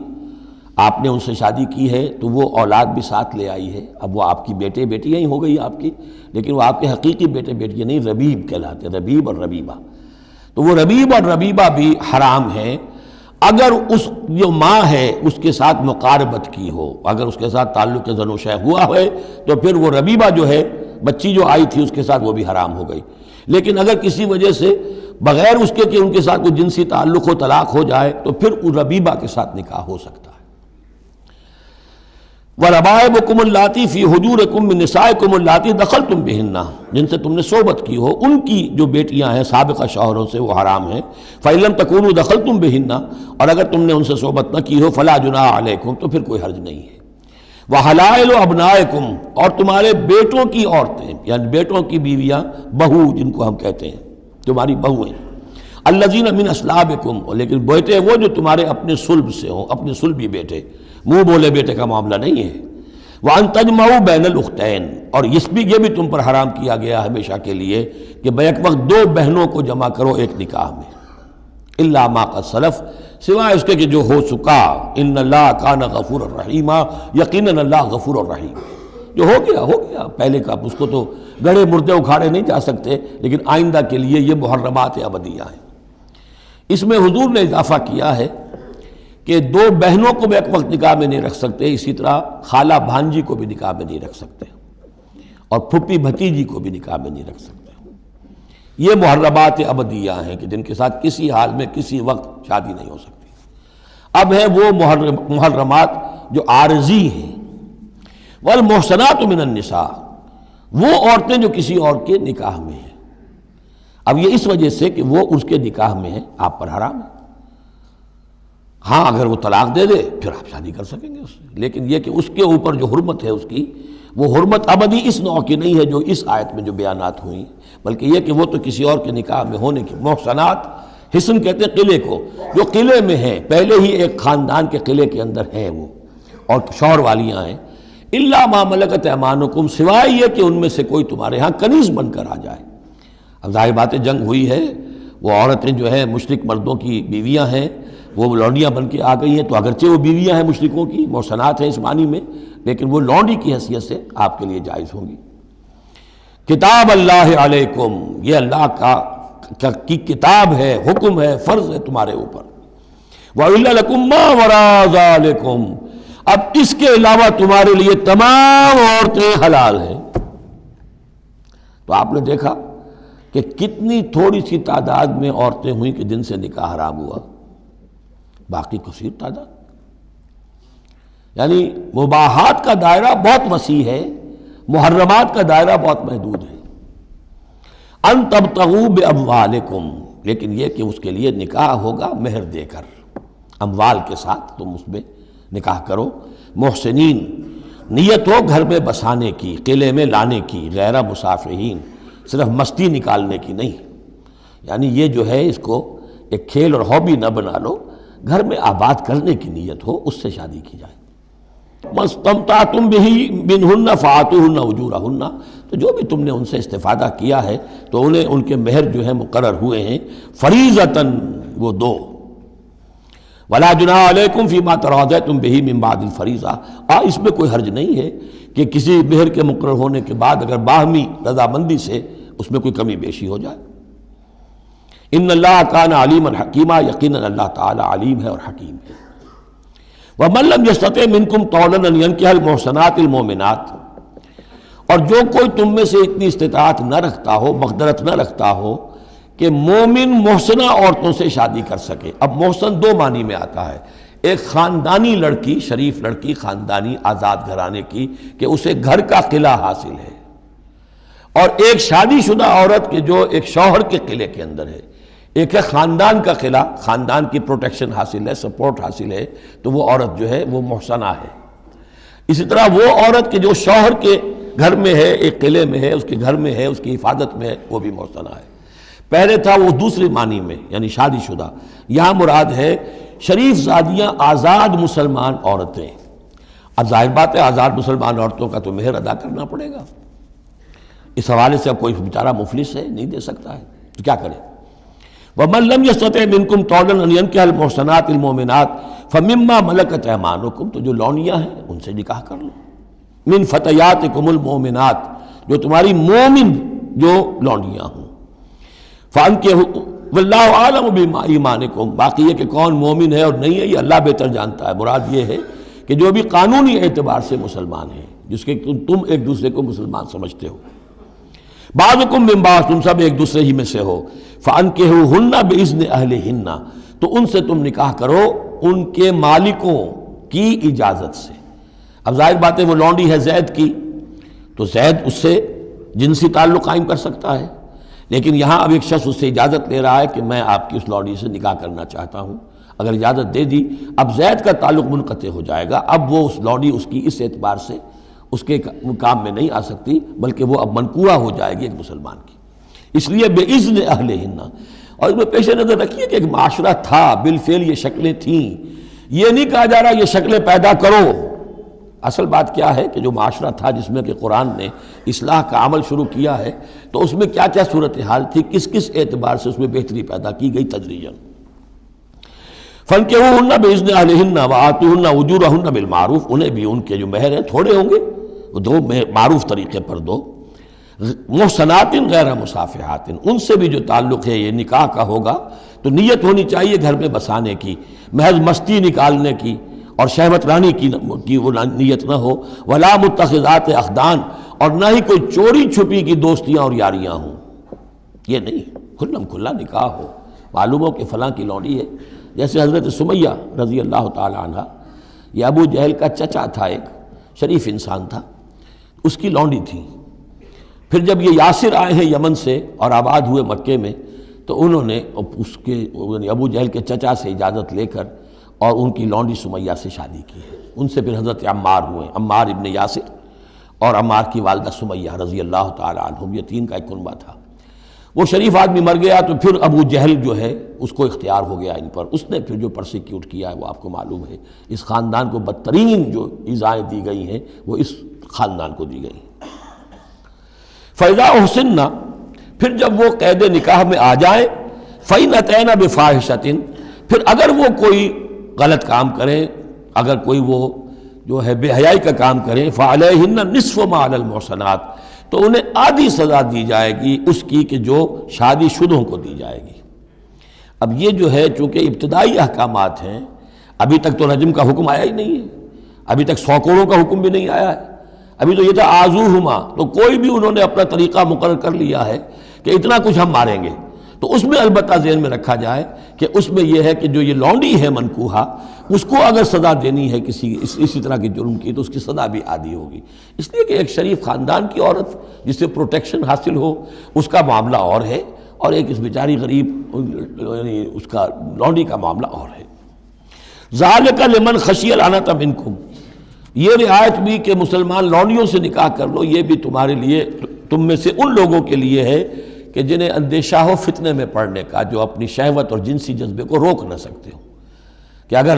آپ نے ان سے شادی کی ہے تو وہ اولاد بھی ساتھ لے آئی ہے. اب وہ آپ کی بیٹے بیٹیاں ہی ہو گئی آپ کی، لیکن وہ آپ کے حقیقی بیٹے بیٹیاں نہیں، ربیب کہلاتے ہیں، ربیب اور ربیبہ. تو وہ ربیب اور ربیبہ بھی حرام ہیں اگر اس جو ماں ہے اس کے ساتھ مقاربت کی ہو. اگر اس کے ساتھ تعلق زن و شہ ہوا ہے تو پھر وہ ربیبہ جو ہے بچی جو آئی تھی اس کے ساتھ وہ بھی حرام ہو گئی. لیکن اگر کسی وجہ سے بغیر اس کے کہ ان کے ساتھ کوئی جنسی تعلق ہو طلاق ہو جائے تو پھر اس ربیبہ کے ساتھ نکاح ہو سکتا ہے. وَرَبَائِبُكُمُ اللَّاتِي فِي حُجُورِكُم مِّن نِّسَائِكُمُ اللَّاتِي دَخَلْتُم بِهِنَّ، جن سے تم نے صحبت کی ہو ان کی جو بیٹیاں ہیں سابقہ شوہروں سے وہ حرام ہیں. فَإِن لَّمْ تَكُونُوا دَخَلْتُم بِهِنَّ، اور اگر تم نے ان سے صحبت نہ کی ہو فَلَا جُنَاحَ عَلَيْكُمْ، تو پھر کوئی حرج نہیں ہے. وَحَلَائِلُ أَبْنَائِكُمْ، اور تمہارے بیٹوں کی عورتیں یعنی بیٹوں کی بیویاں، بہو جن کو ہم کہتے ہیں تمہاری بہویں. الَّذِينَ مِنْ أَصْلَابِكُمْ، لیکن بیٹے وہ جو تمہارے اپنے صلب سے ہوں، اپنے صلبی بیٹے، منہ بولے بیٹے کا معاملہ نہیں ہے. وَأَن تَجْمَعُوا بَيْنَ الْأُخْتَيْنِ، اور یہ بھی تم پر حرام کیا گیا ہمیشہ کے لیے کہ بیک وقت دو بہنوں کو جمع کرو ایک نکاح میں. إِلَّا مَا قَدْ سَلَفَ، سوائے اس کے کہ جو ہو چکا. إِنَّ اللَّهَ كَانَ غَفُورًا رَحِيمًا، یقیناً اللہ غفور الرحیم. جو ہو گیا پہلے کا، اس کو تو گڑھے مردے اکھاڑے نہیں جا سکتے، لیکن آئندہ کے لیے یہ محرمات ابدیہ ہیں. اس میں حضور نے اضافہ کیا ہے کہ دو بہنوں کو بھی ایک وقت نکاح میں نہیں رکھ سکتے، اسی طرح خالہ بھانجی کو بھی نکاح میں نہیں رکھ سکتے، اور پھپھی بھتیجی کو بھی نکاح میں نہیں رکھ سکتے. یہ محرمات ابدیہ ہیں کہ جن کے ساتھ کسی حال میں کسی وقت شادی نہیں ہو سکتی. اب ہے وہ محرمات جو عارضی ہیں. والمحصنات من النساء، وہ عورتیں جو کسی اور کے نکاح میں ہیں. اب یہ اس وجہ سے کہ وہ اس کے نکاح میں ہیں آپ پر حرام ہے. ہاں اگر وہ طلاق دے دے پھر آپ شادی کر سکیں گے اس سے، لیکن یہ کہ اس کے اوپر جو حرمت ہے اس کی وہ حرمت ابدی اس نوع کی نہیں ہے جو اس آیت میں جو بیانات ہوئی، بلکہ یہ کہ وہ تو کسی اور کے نکاح میں ہونے کی. محصنات، حصن کہتے ہیں قلعے کو، جو قلعے میں ہیں، پہلے ہی ایک خاندان کے قلعے کے اندر ہیں وہ اور شوہر والیاں ہیں. الا ما ملکت ایمانکم، سوائے یہ کہ ان میں سے کوئی تمہارے ہاں کنیز بن کر آ جائے. اب ظاہر بات ہے جنگ ہوئی ہے، وہ عورتیں جو ہیں مشرک مردوں کی بیویاں ہیں، وہ لونڈیاں بن کے آ گئی ہیں، تو اگرچہ وہ بیویاں ہیں مشرکوں کی، محصنات ہیں اس معنی میں، لیکن وہ لونڈی کی حیثیت سے آپ کے لیے جائز ہوں گی. کتاب اللہ علیکم، یہ اللہ کی کتاب ہے، حکم ہے، فرض ہے تمہارے اوپر. وَإِلَّا لَكُمْ مَا وَرَاءَ ذَلِكُمْ، اب اس کے علاوہ تمہارے لیے تمام عورتیں حلال ہیں. تو آپ نے دیکھا کہ کتنی تھوڑی سی تعداد میں عورتیں ہوئیں کہ جن سے نکاح حرام ہوا، باقی کثیر تعداد. یعنی مباحات کا دائرہ بہت وسیع ہے، محرمات کا دائرہ بہت محدود ہے. ان تبتغوا باموالکم، لیکن یہ کہ اس کے لیے نکاح ہوگا مہر دے کر، اموال کے ساتھ تم اس میں نکاح کرو۔ محسنین، نیت ہو گھر میں بسانے کی، قلعے میں لانے کی، غیر مسافہین، صرف مستی نکالنے کی نہیں، یعنی یہ جو ہے اس کو ایک کھیل اور ہابی نہ بنا لو، گھر میں آباد کرنے کی نیت ہو، اس سے شادی کی جائے۔ مَسْتَمْتَعْتُمْ بِهِ مِنْهُنَّ فَآتُوهُنَّ أُجُورَهُنَّ، تو جو بھی تم نے ان سے استفادہ کیا ہے تو انہیں ان کے مہر جو ہے مقرر ہوئے ہیں، فریضۃً وہ دو۔ وَلَا جُنَاحَ عَلَيْكُمْ فِي مَا تَرَاضَيْتُمْ بِهِ مِنْ بَعْدِ الْفَرِيضَةِ، اس میں کوئی حرج نہیں ہے کہ کسی مہر کے مقرر ہونے کے بعد اگر باہمی رضامندی سے اس میں کوئی کمی بیشی ہو جائے۔ ان اللہ کان علیما حکیما، یقیناً اللہ تعالی علیم ہے اور حکیم ہے۔ وَمَن لَّمْ يَسْتَطِعْ مِنْكُمْ طَوْلًا أَن يَنكِحَ الْمُحْصَنَاتِ الْمُؤْمِنَاتِ، اور جو کوئی تم میں سے اتنی استطاعت نہ رکھتا ہو، مقدرت نہ رکھتا ہو کہ مومن محسنہ عورتوں سے شادی کر سکے۔ اب محسن دو معنی میں آتا ہے، ایک خاندانی لڑکی، شریف لڑکی، خاندانی آزاد گھرانے کی کہ اسے گھر کا قلعہ حاصل ہے، اور ایک شادی شدہ عورت کے جو ایک شوہر کے قلعے کے اندر ہے۔ ایک ہے خاندان کا قلعہ، خاندان کی پروٹیکشن حاصل ہے، سپورٹ حاصل ہے، تو وہ عورت جو ہے وہ محسنہ ہے۔ اسی طرح وہ عورت کہ جو شوہر کے گھر میں ہے، ایک قلعے میں ہے، اس کے گھر میں ہے، اس کی حفاظت میں ہے، وہ بھی محسنہ ہے۔ پہلے تھا وہ دوسری معنی میں یعنی شادی شدہ، یہاں مراد ہے شریف زادیاں، آزاد مسلمان عورتیں۔ اب ظاہر بات ہے آزاد مسلمان عورتوں کا تو مہر ادا کرنا پڑے گا، اس حوالے سے اب کوئی بیچارہ مفلس ہے، نہیں دے سکتا ہے تو کیا کرے۔ وَمَن لَّمْ يَسْتَطِعْ مِنْكُمْ طَوْلًا أَن يَنكِحَ الْمُحْصَنَاتِ الْمُؤْمِنَاتِ فَمِمَّا مَلَكَتْ أَيْمَانُكُمْ، تو جو لونیاں ہیں ان سے نکاح کر لو۔ مِنْ فَتَيَاتِكُمُ الْمُؤْمِنَاتِ، جو تمہاری مومن جو لونیاں ہوں۔ فَأَنكِحُوا وَاللَّهُ أَعْلَمُ بِإِيمَانِكُمْ، باقی یہ کہ کون مومن ہے اور نہیں ہے یہ اللہ بہتر جانتا ہے۔ مراد یہ ہے کہ جو بھی قانونی اعتبار سے مسلمان ہیں، جس کے تم ایک دوسرے کو مسلمان سمجھتے ہو۔ بعضکم من بعض، تم سب ایک دوسرے ہی میں سے ہو۔ فَأَنكِحُوهُنَّ بِإِذْنِ أَهْلِهِنَّ، تو ان سے تم نکاح کرو ان کے مالکوں کی اجازت سے۔ اب ظاہر بات ہے وہ لونڈی ہے زید کی، تو زید اس سے جنسی تعلق قائم کر سکتا ہے، لیکن یہاں اب ایک شخص اس سے اجازت لے رہا ہے کہ میں آپ کی اس لونڈی سے نکاح کرنا چاہتا ہوں۔ اگر اجازت دے دی، اب زید کا تعلق منقطع ہو جائے گا، اب وہ اس لونڈی اس کی اس اعتبار سے اس کے کام میں نہیں آ سکتی، بلکہ وہ اب منقوہ ہو جائے گی ایک مسلمان کی۔ اس لیے بِإِذْنِ أَهْلِهِنَّ، اور اس میں پیش نظر رکھیے کہ ایک معاشرہ تھا، بالفعل یہ شکلیں تھیں، یہ نہیں کہا جا رہا یہ شکلیں پیدا کرو۔ اصل بات کیا ہے کہ جو معاشرہ تھا جس میں کہ قرآن نے اصلاح کا عمل شروع کیا ہے، تو اس میں کیا کیا صورتحال تھی، کس کس اعتبار سے اس میں بہتری پیدا کی گئی تدریجاً۔ فَانكِحُوهُنَّ بِإِذْنِ أَهْلِهِنَّ وَآتُوهُنَّ أُجُورَهُنَّ بِالْمَعْرُوفِ، انہیں بھی ان کے جو مہر ہیں تھوڑے ہوں گے، وہ دو معروف طریقے پر دو۔ محسنات غیر مصافحات، ان سے بھی جو تعلق ہے یہ نکاح کا ہوگا تو نیت ہونی چاہیے گھر میں بسانے کی، محض مستی نکالنے کی اور شہوت رانی کی وہ نیت نہ ہو۔ ولا متخذات اخدان، اور نہ ہی کوئی چوری چھپی کی دوستیاں اور یاریاں ہوں، یہ نہیں، کھلم کھلا نکاح ہو، معلوم ہو کہ فلاں کی لونڈی ہے۔ جیسے حضرت سمیہ رضی اللہ تعالی عنہ، یہ ابو جہل کا چچا تھا، ایک شریف انسان تھا، اس کی لونڈی تھی۔ پھر جب یہ یاسر آئے ہیں یمن سے اور آباد ہوئے مکے میں، تو انہوں نے اس کے ابو جہل کے چچا سے اجازت لے کر اور ان کی لونڈی سمیہ سے شادی کی ہے۔ ان سے پھر حضرت عمار ہوئے، عمار ابن یاسر اور عمار کی والدہ سمیہ رضی اللہ تعالی عنہم، یہ تین کا ایک کنبہ تھا۔ وہ شریف آدمی مر گیا تو پھر ابو جہل جو ہے اس کو اختیار ہو گیا ان پر، اس نے پھر جو پرسیکیوٹ کیا ہے وہ آپ کو معلوم ہے۔ اس خاندان کو بدترین جو ایذائیں دی گئی ہیں وہ اس خاندان کو دی گئی۔ فَإِذَا أُحْصِنَّ، پھر جب وہ قید نکاح میں آ جائیں، فَإِنْ أَتَيْنَ بِفَاحِشَةٍ، پھر اگر وہ کوئی غلط کام کریں، اگر کوئی وہ جو ہے بے حیائی کا کام کریں، فَعَلَيْهِنَّ نِصْفُ مَا عَلَى الْمُحْصَنَاتِ، تو انہیں آدھی سزا دی جائے گی اس کی کہ جو شادی شدوں کو دی جائے گی۔ اب یہ جو ہے چونکہ ابتدائی احکامات ہیں، ابھی تک تو رجم کا حکم آیا ہی نہیں ہے، ابھی تک 100 کوڑوں کا حکم بھی نہیں آیا ہے، ابھی تو یہ تھا آزوہما، تو کوئی بھی انہوں نے اپنا طریقہ مقرر کر لیا ہے کہ اتنا کچھ ہم ماریں گے، تو اس میں البتہ ذہن میں رکھا جائے کہ اس میں یہ ہے کہ جو یہ لونڈی ہے منکوحہ، اس کو اگر سزا دینی ہے اسی طرح کے جرم کی تو اس کی سزا بھی آدھی ہوگی، اس لیے کہ ایک شریف خاندان کی عورت جس سے پروٹیکشن حاصل ہو، اس کا معاملہ اور ہے، اور ایک اس بیچاری غریب یعنی اس کا لونڈی کا معاملہ اور ہے۔ ذالک لمن خشی العنت منکم، یہ رعایت بھی کہ مسلمان لونڈیوں سے نکاح کر لو، یہ بھی تمہارے لیے، تم میں سے ان لوگوں کے لیے ہے کہ جنہیں اندیشہ ہو فتنے میں پڑنے کا، جو اپنی شہوت اور جنسی جذبے کو روک نہ سکتے ہو، کہ اگر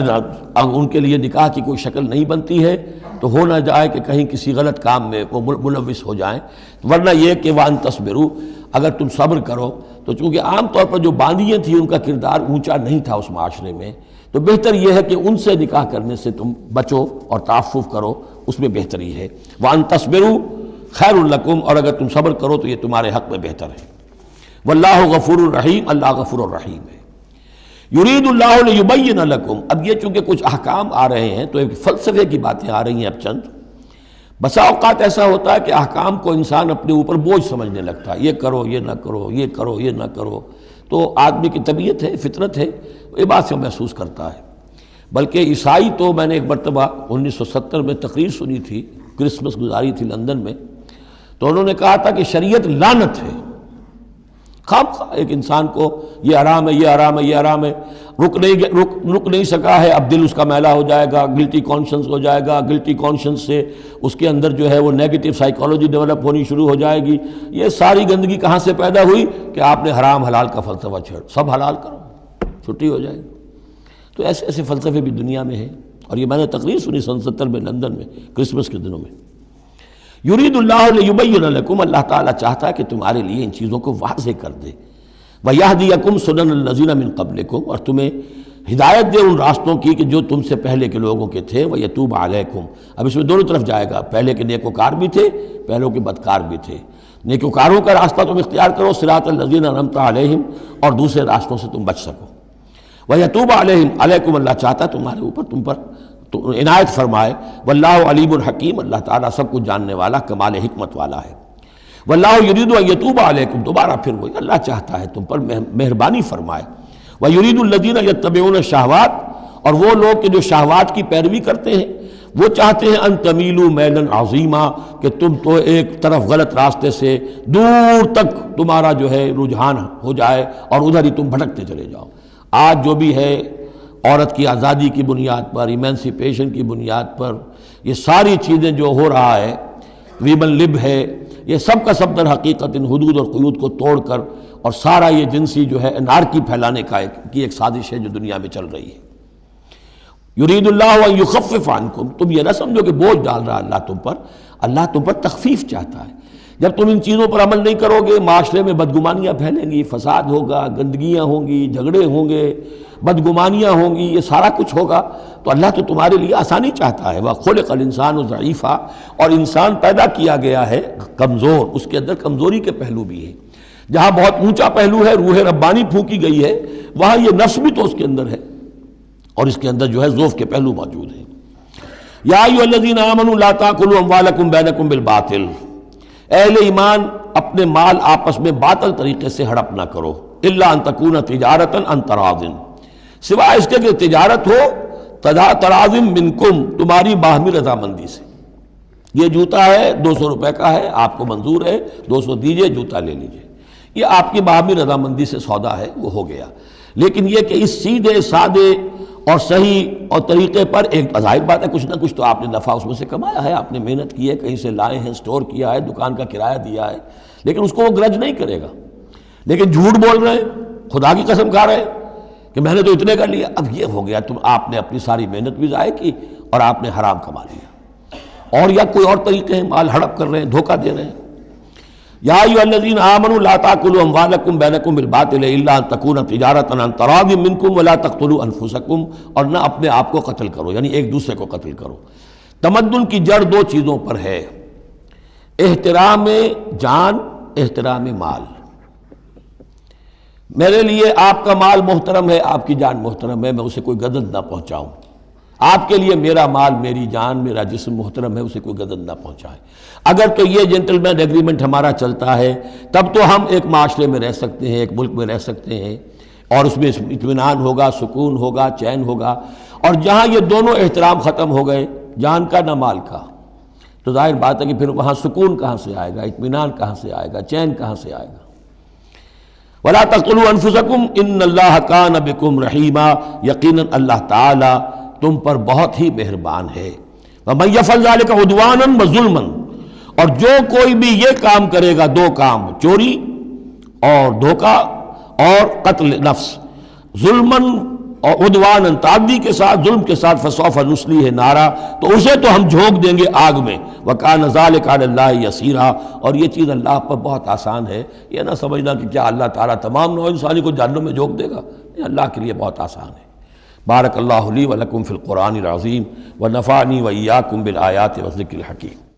ان کے لیے نکاح کی کوئی شکل نہیں بنتی ہے تو ہو نہ جائے کہ کہیں کسی غلط کام میں وہ ملوث ہو جائیں، ورنہ یہ کہ وان تصبروا، اگر تم صبر کرو تو چونکہ عام طور پر جو باندیاں تھیں ان کا کردار اونچا نہیں تھا اس معاشرے میں، تو بہتر یہ ہے کہ ان سے نکاح کرنے سے تم بچو اور تعفف کرو، اس میں بہتری ہے۔ وان تصبروا خیر لکم، اور اگر تم صبر کرو تو یہ تمہارے حق میں بہتر ہے۔ واللہ غفور الرحیم، اللہ غفور الرحیم ہے۔ یرید اللہ لیبین لکم، اب یہ چونکہ کچھ احکام آ رہے ہیں تو ایک فلسفے کی باتیں آ رہی ہیں اب چند۔ بسا اوقات ایسا ہوتا ہے کہ احکام کو انسان اپنے اوپر بوجھ سمجھنے لگتا ہے، یہ کرو یہ نہ کرو، یہ کرو یہ نہ کرو، تو آدمی کی طبیعت ہے، فطرت ہے، یہ بات سے محسوس کرتا ہے۔ بلکہ عیسائی تو میں نے ایک مرتبہ 1970 میں تقریر سنی تھی، کرسمس گزاری تھی لندن میں، تو انہوں نے کہا تھا کہ شریعت لعنت ہے، خواہ ایک انسان کو یہ حرام ہے، یہ حرام ہے، یہ حرام ہے، رک نہیں سکا ہے، اب دل اس کا میلا ہو جائے گا، گلٹی کانشنس ہو جائے گا، گلٹی کانشنس سے اس کے اندر جو ہے وہ نیگیٹو سائیکالوجی ڈیولپ ہونی شروع ہو جائے گی۔ یہ ساری گندگی کہاں سے پیدا ہوئی کہ آپ نے حرام حلال کا فلسفہ چھیڑ، سب حلال کرو چھٹی ہو جائے گی۔ تو ایسے ایسے فلسفے بھی دنیا میں ہیں، اور یہ میں نے تقریر سنی 1970 میں لندن میں کرسمس کے دنوں میں۔ یرید اللہ لیبین لکم، اللہ تعالیٰ چاہتا ہے کہ تمہارے لیے ان چیزوں کو واضح کر دے۔ وَيَهْدِيَكُمْ سُنَنَ الَّذِينَ مِن قَبْلِكُمْ، اور تمہیں ہدایت دے ان راستوں کی کہ جو تم سے پہلے کے لوگوں کے تھے۔ وَيَتُوبَ عَلَيْكُمْ، اب اس میں دونوں طرف جائے گا، پہلے کے نیکوکار بھی تھے، پہلوں کے بدکار بھی تھے۔ نیکوکاروں کا راستہ تم اختیار کرو، صراط الذین انعمت علیہم، اور دوسرے راستوں سے تم بچ سکو۔ وَيَتُوبَ عَلَيْكُمْ، اللہ چاہتا ہے تمہارے اوپر، تم پر عنایت فرمائے۔ واللہ علیم الحکیم، اللہ تعالیٰ سب کچھ جاننے والا، کمال حکمت والا ہے۔ واللہ یرید ان یتوب علیکم، دوبارہ پھر وہی، اللہ چاہتا ہے تم پر مہربانی فرمائے۔ ویرید الذین یتبعون الشہوات، اور وہ لوگ کہ جو شہوات کی پیروی کرتے ہیں، وہ چاہتے ہیں ان تمیلوا میلا عظیما، کہ تم تو ایک طرف غلط راستے سے دور تک تمہارا جو ہے رجحان ہو جائے اور ادھر ہی تم بھٹکتے چلے جاؤ۔ آج جو بھی ہے عورت کی آزادی کی بنیاد پر، ایمینسیپیشن کی بنیاد پر، یہ ساری چیزیں جو ہو رہا ہے، ویمن لب ہے، یہ سب کا سب در حقیقت ان حدود اور قیود کو توڑ کر، اور سارا یہ جنسی جو ہے انارکی پھیلانے کی ایک سازش ہے جو دنیا میں چل رہی ہے۔ یرید اللہ ان یخفف عنکم، تم یہ نہ سمجھو کہ بوجھ ڈال رہا اللہ تم پر، اللہ تم پر تخفیف چاہتا ہے۔ جب تم ان چیزوں پر عمل نہیں کرو گے، معاشرے میں بدگمانیاں پھیلیں گی، فساد ہوگا، گندگیاں ہوں گی، جھگڑے ہوں گے، بدگمانیاں ہوں گی، یہ سارا کچھ ہوگا، تو اللہ تو تمہارے لیے آسانی چاہتا ہے۔ وَخُلِقَ الْإِنسَانُ ضَعِيفًا، اور انسان پیدا کیا گیا ہے کمزور، اس کے اندر کمزوری کے پہلو بھی ہیں۔ جہاں بہت اونچا پہلو ہے، روح ربانی پھونکی گئی ہے، وہاں یہ نفس بھی تو اس کے اندر ہے، اور اس کے اندر جو ہے ضعف کے پہلو موجود ہیں۔ یا ایھا الذین آمنوا لا تاکلوا اموالکم بینکم بالباطل، اہل ایمان اپنے مال آپس میں باطل طریقے سے ہڑپ نہ کرو، الا ان تکون تجارتا عن تراض، سوائے اس کے کہ تجارت ہو تراض منکم، تمہاری باہمی رضامندی سے۔ یہ جوتا ہے 200 روپے کا ہے، آپ کو منظور ہے 200 دیجئے، جوتا لے لیجئے، یہ آپ کی باہمی رضامندی سے سودا ہے، وہ ہو گیا۔ لیکن یہ کہ اس سیدھے سادے اور صحیح اور طریقے پر، ایک ظاہر بات ہے کچھ نہ کچھ تو آپ نے نفع اس میں سے کمایا ہے، آپ نے محنت کی ہے، کہیں سے لائے ہیں، سٹور کیا ہے، دکان کا کرایہ دیا ہے، لیکن اس کو وہ گرج نہیں کرے گا۔ لیکن جھوٹ بول رہے ہیں، خدا کی قسم کھا رہے ہیں کہ میں نے تو اتنے کر لیا، اب یہ ہو گیا، آپ نے اپنی ساری محنت بھی ضائع کی اور آپ نے حرام کما لیا۔ اور یا کوئی اور طریقے ہیں، مال ہڑپ کر رہے ہیں، دھوکہ دے رہے ہیں۔ یا ایھا الذین آمنوا لا تاکلوا اموالکم بینکم بالباطل الا ان تکون تجارتا عن تراض منکم ولا تقتلوا انفسکم، اور نہ اپنے آپ کو قتل کرو، یعنی ایک دوسرے کو قتل کرو۔ تمدن کی جڑ دو چیزوں پر ہے، احترام جان، احترام مال۔ میرے لیے آپ کا مال محترم ہے، آپ کی جان محترم ہے، میں اسے کوئی گدن نہ پہنچاؤں۔ آپ کے لیے میرا مال، میری جان، میرا جسم محترم ہے، اسے کوئی گدن نہ پہنچائے۔ اگر تو یہ جنٹلمین ایگریمنٹ ہمارا چلتا ہے، تب تو ہم ایک معاشرے میں رہ سکتے ہیں، ایک ملک میں رہ سکتے ہیں، اور اس میں اطمینان ہوگا، سکون ہوگا، چین ہوگا۔ اور جہاں یہ دونوں احترام ختم ہو گئے، جان کا نہ مال کا، تو ظاہر بات ہے کہ پھر وہاں سکون کہاں سے آئے گا، اطمینان کہاں سے آئے گا، چین کہاں سے آئے گا۔ ولا تقتلوا انفسکم ان اللہ کان بکم رحیما، یقیناً اللہ تعالی تم پر بہت ہی مہربان ہے۔ ومن یفعل ذلک عدوانا وظلما، اور جو کوئی بھی یہ کام کرے گا، دو کام، چوری اور دھوکہ اور قتل نفس، ظلماً اور عدوانا، تعدی کے ساتھ، ظلم کے ساتھ، فسوف نصلیہ نارا، تو اسے تو ہم جھونک دیں گے آگ میں، وکان ذلک علی اللہ یسیرا، اور یہ چیز اللہ پر بہت آسان ہے۔ یہ نہ سمجھنا کہ کیا اللہ تعالیٰ تمام نوع انسانی کو جہنم میں جھونک دے گا، یہ اللہ کے لیے بہت آسان ہے۔ بارک اللہ لی و لکم فی القرآن العظیم ونفعنی و ایاکم بالآیات والذکر الحکیم۔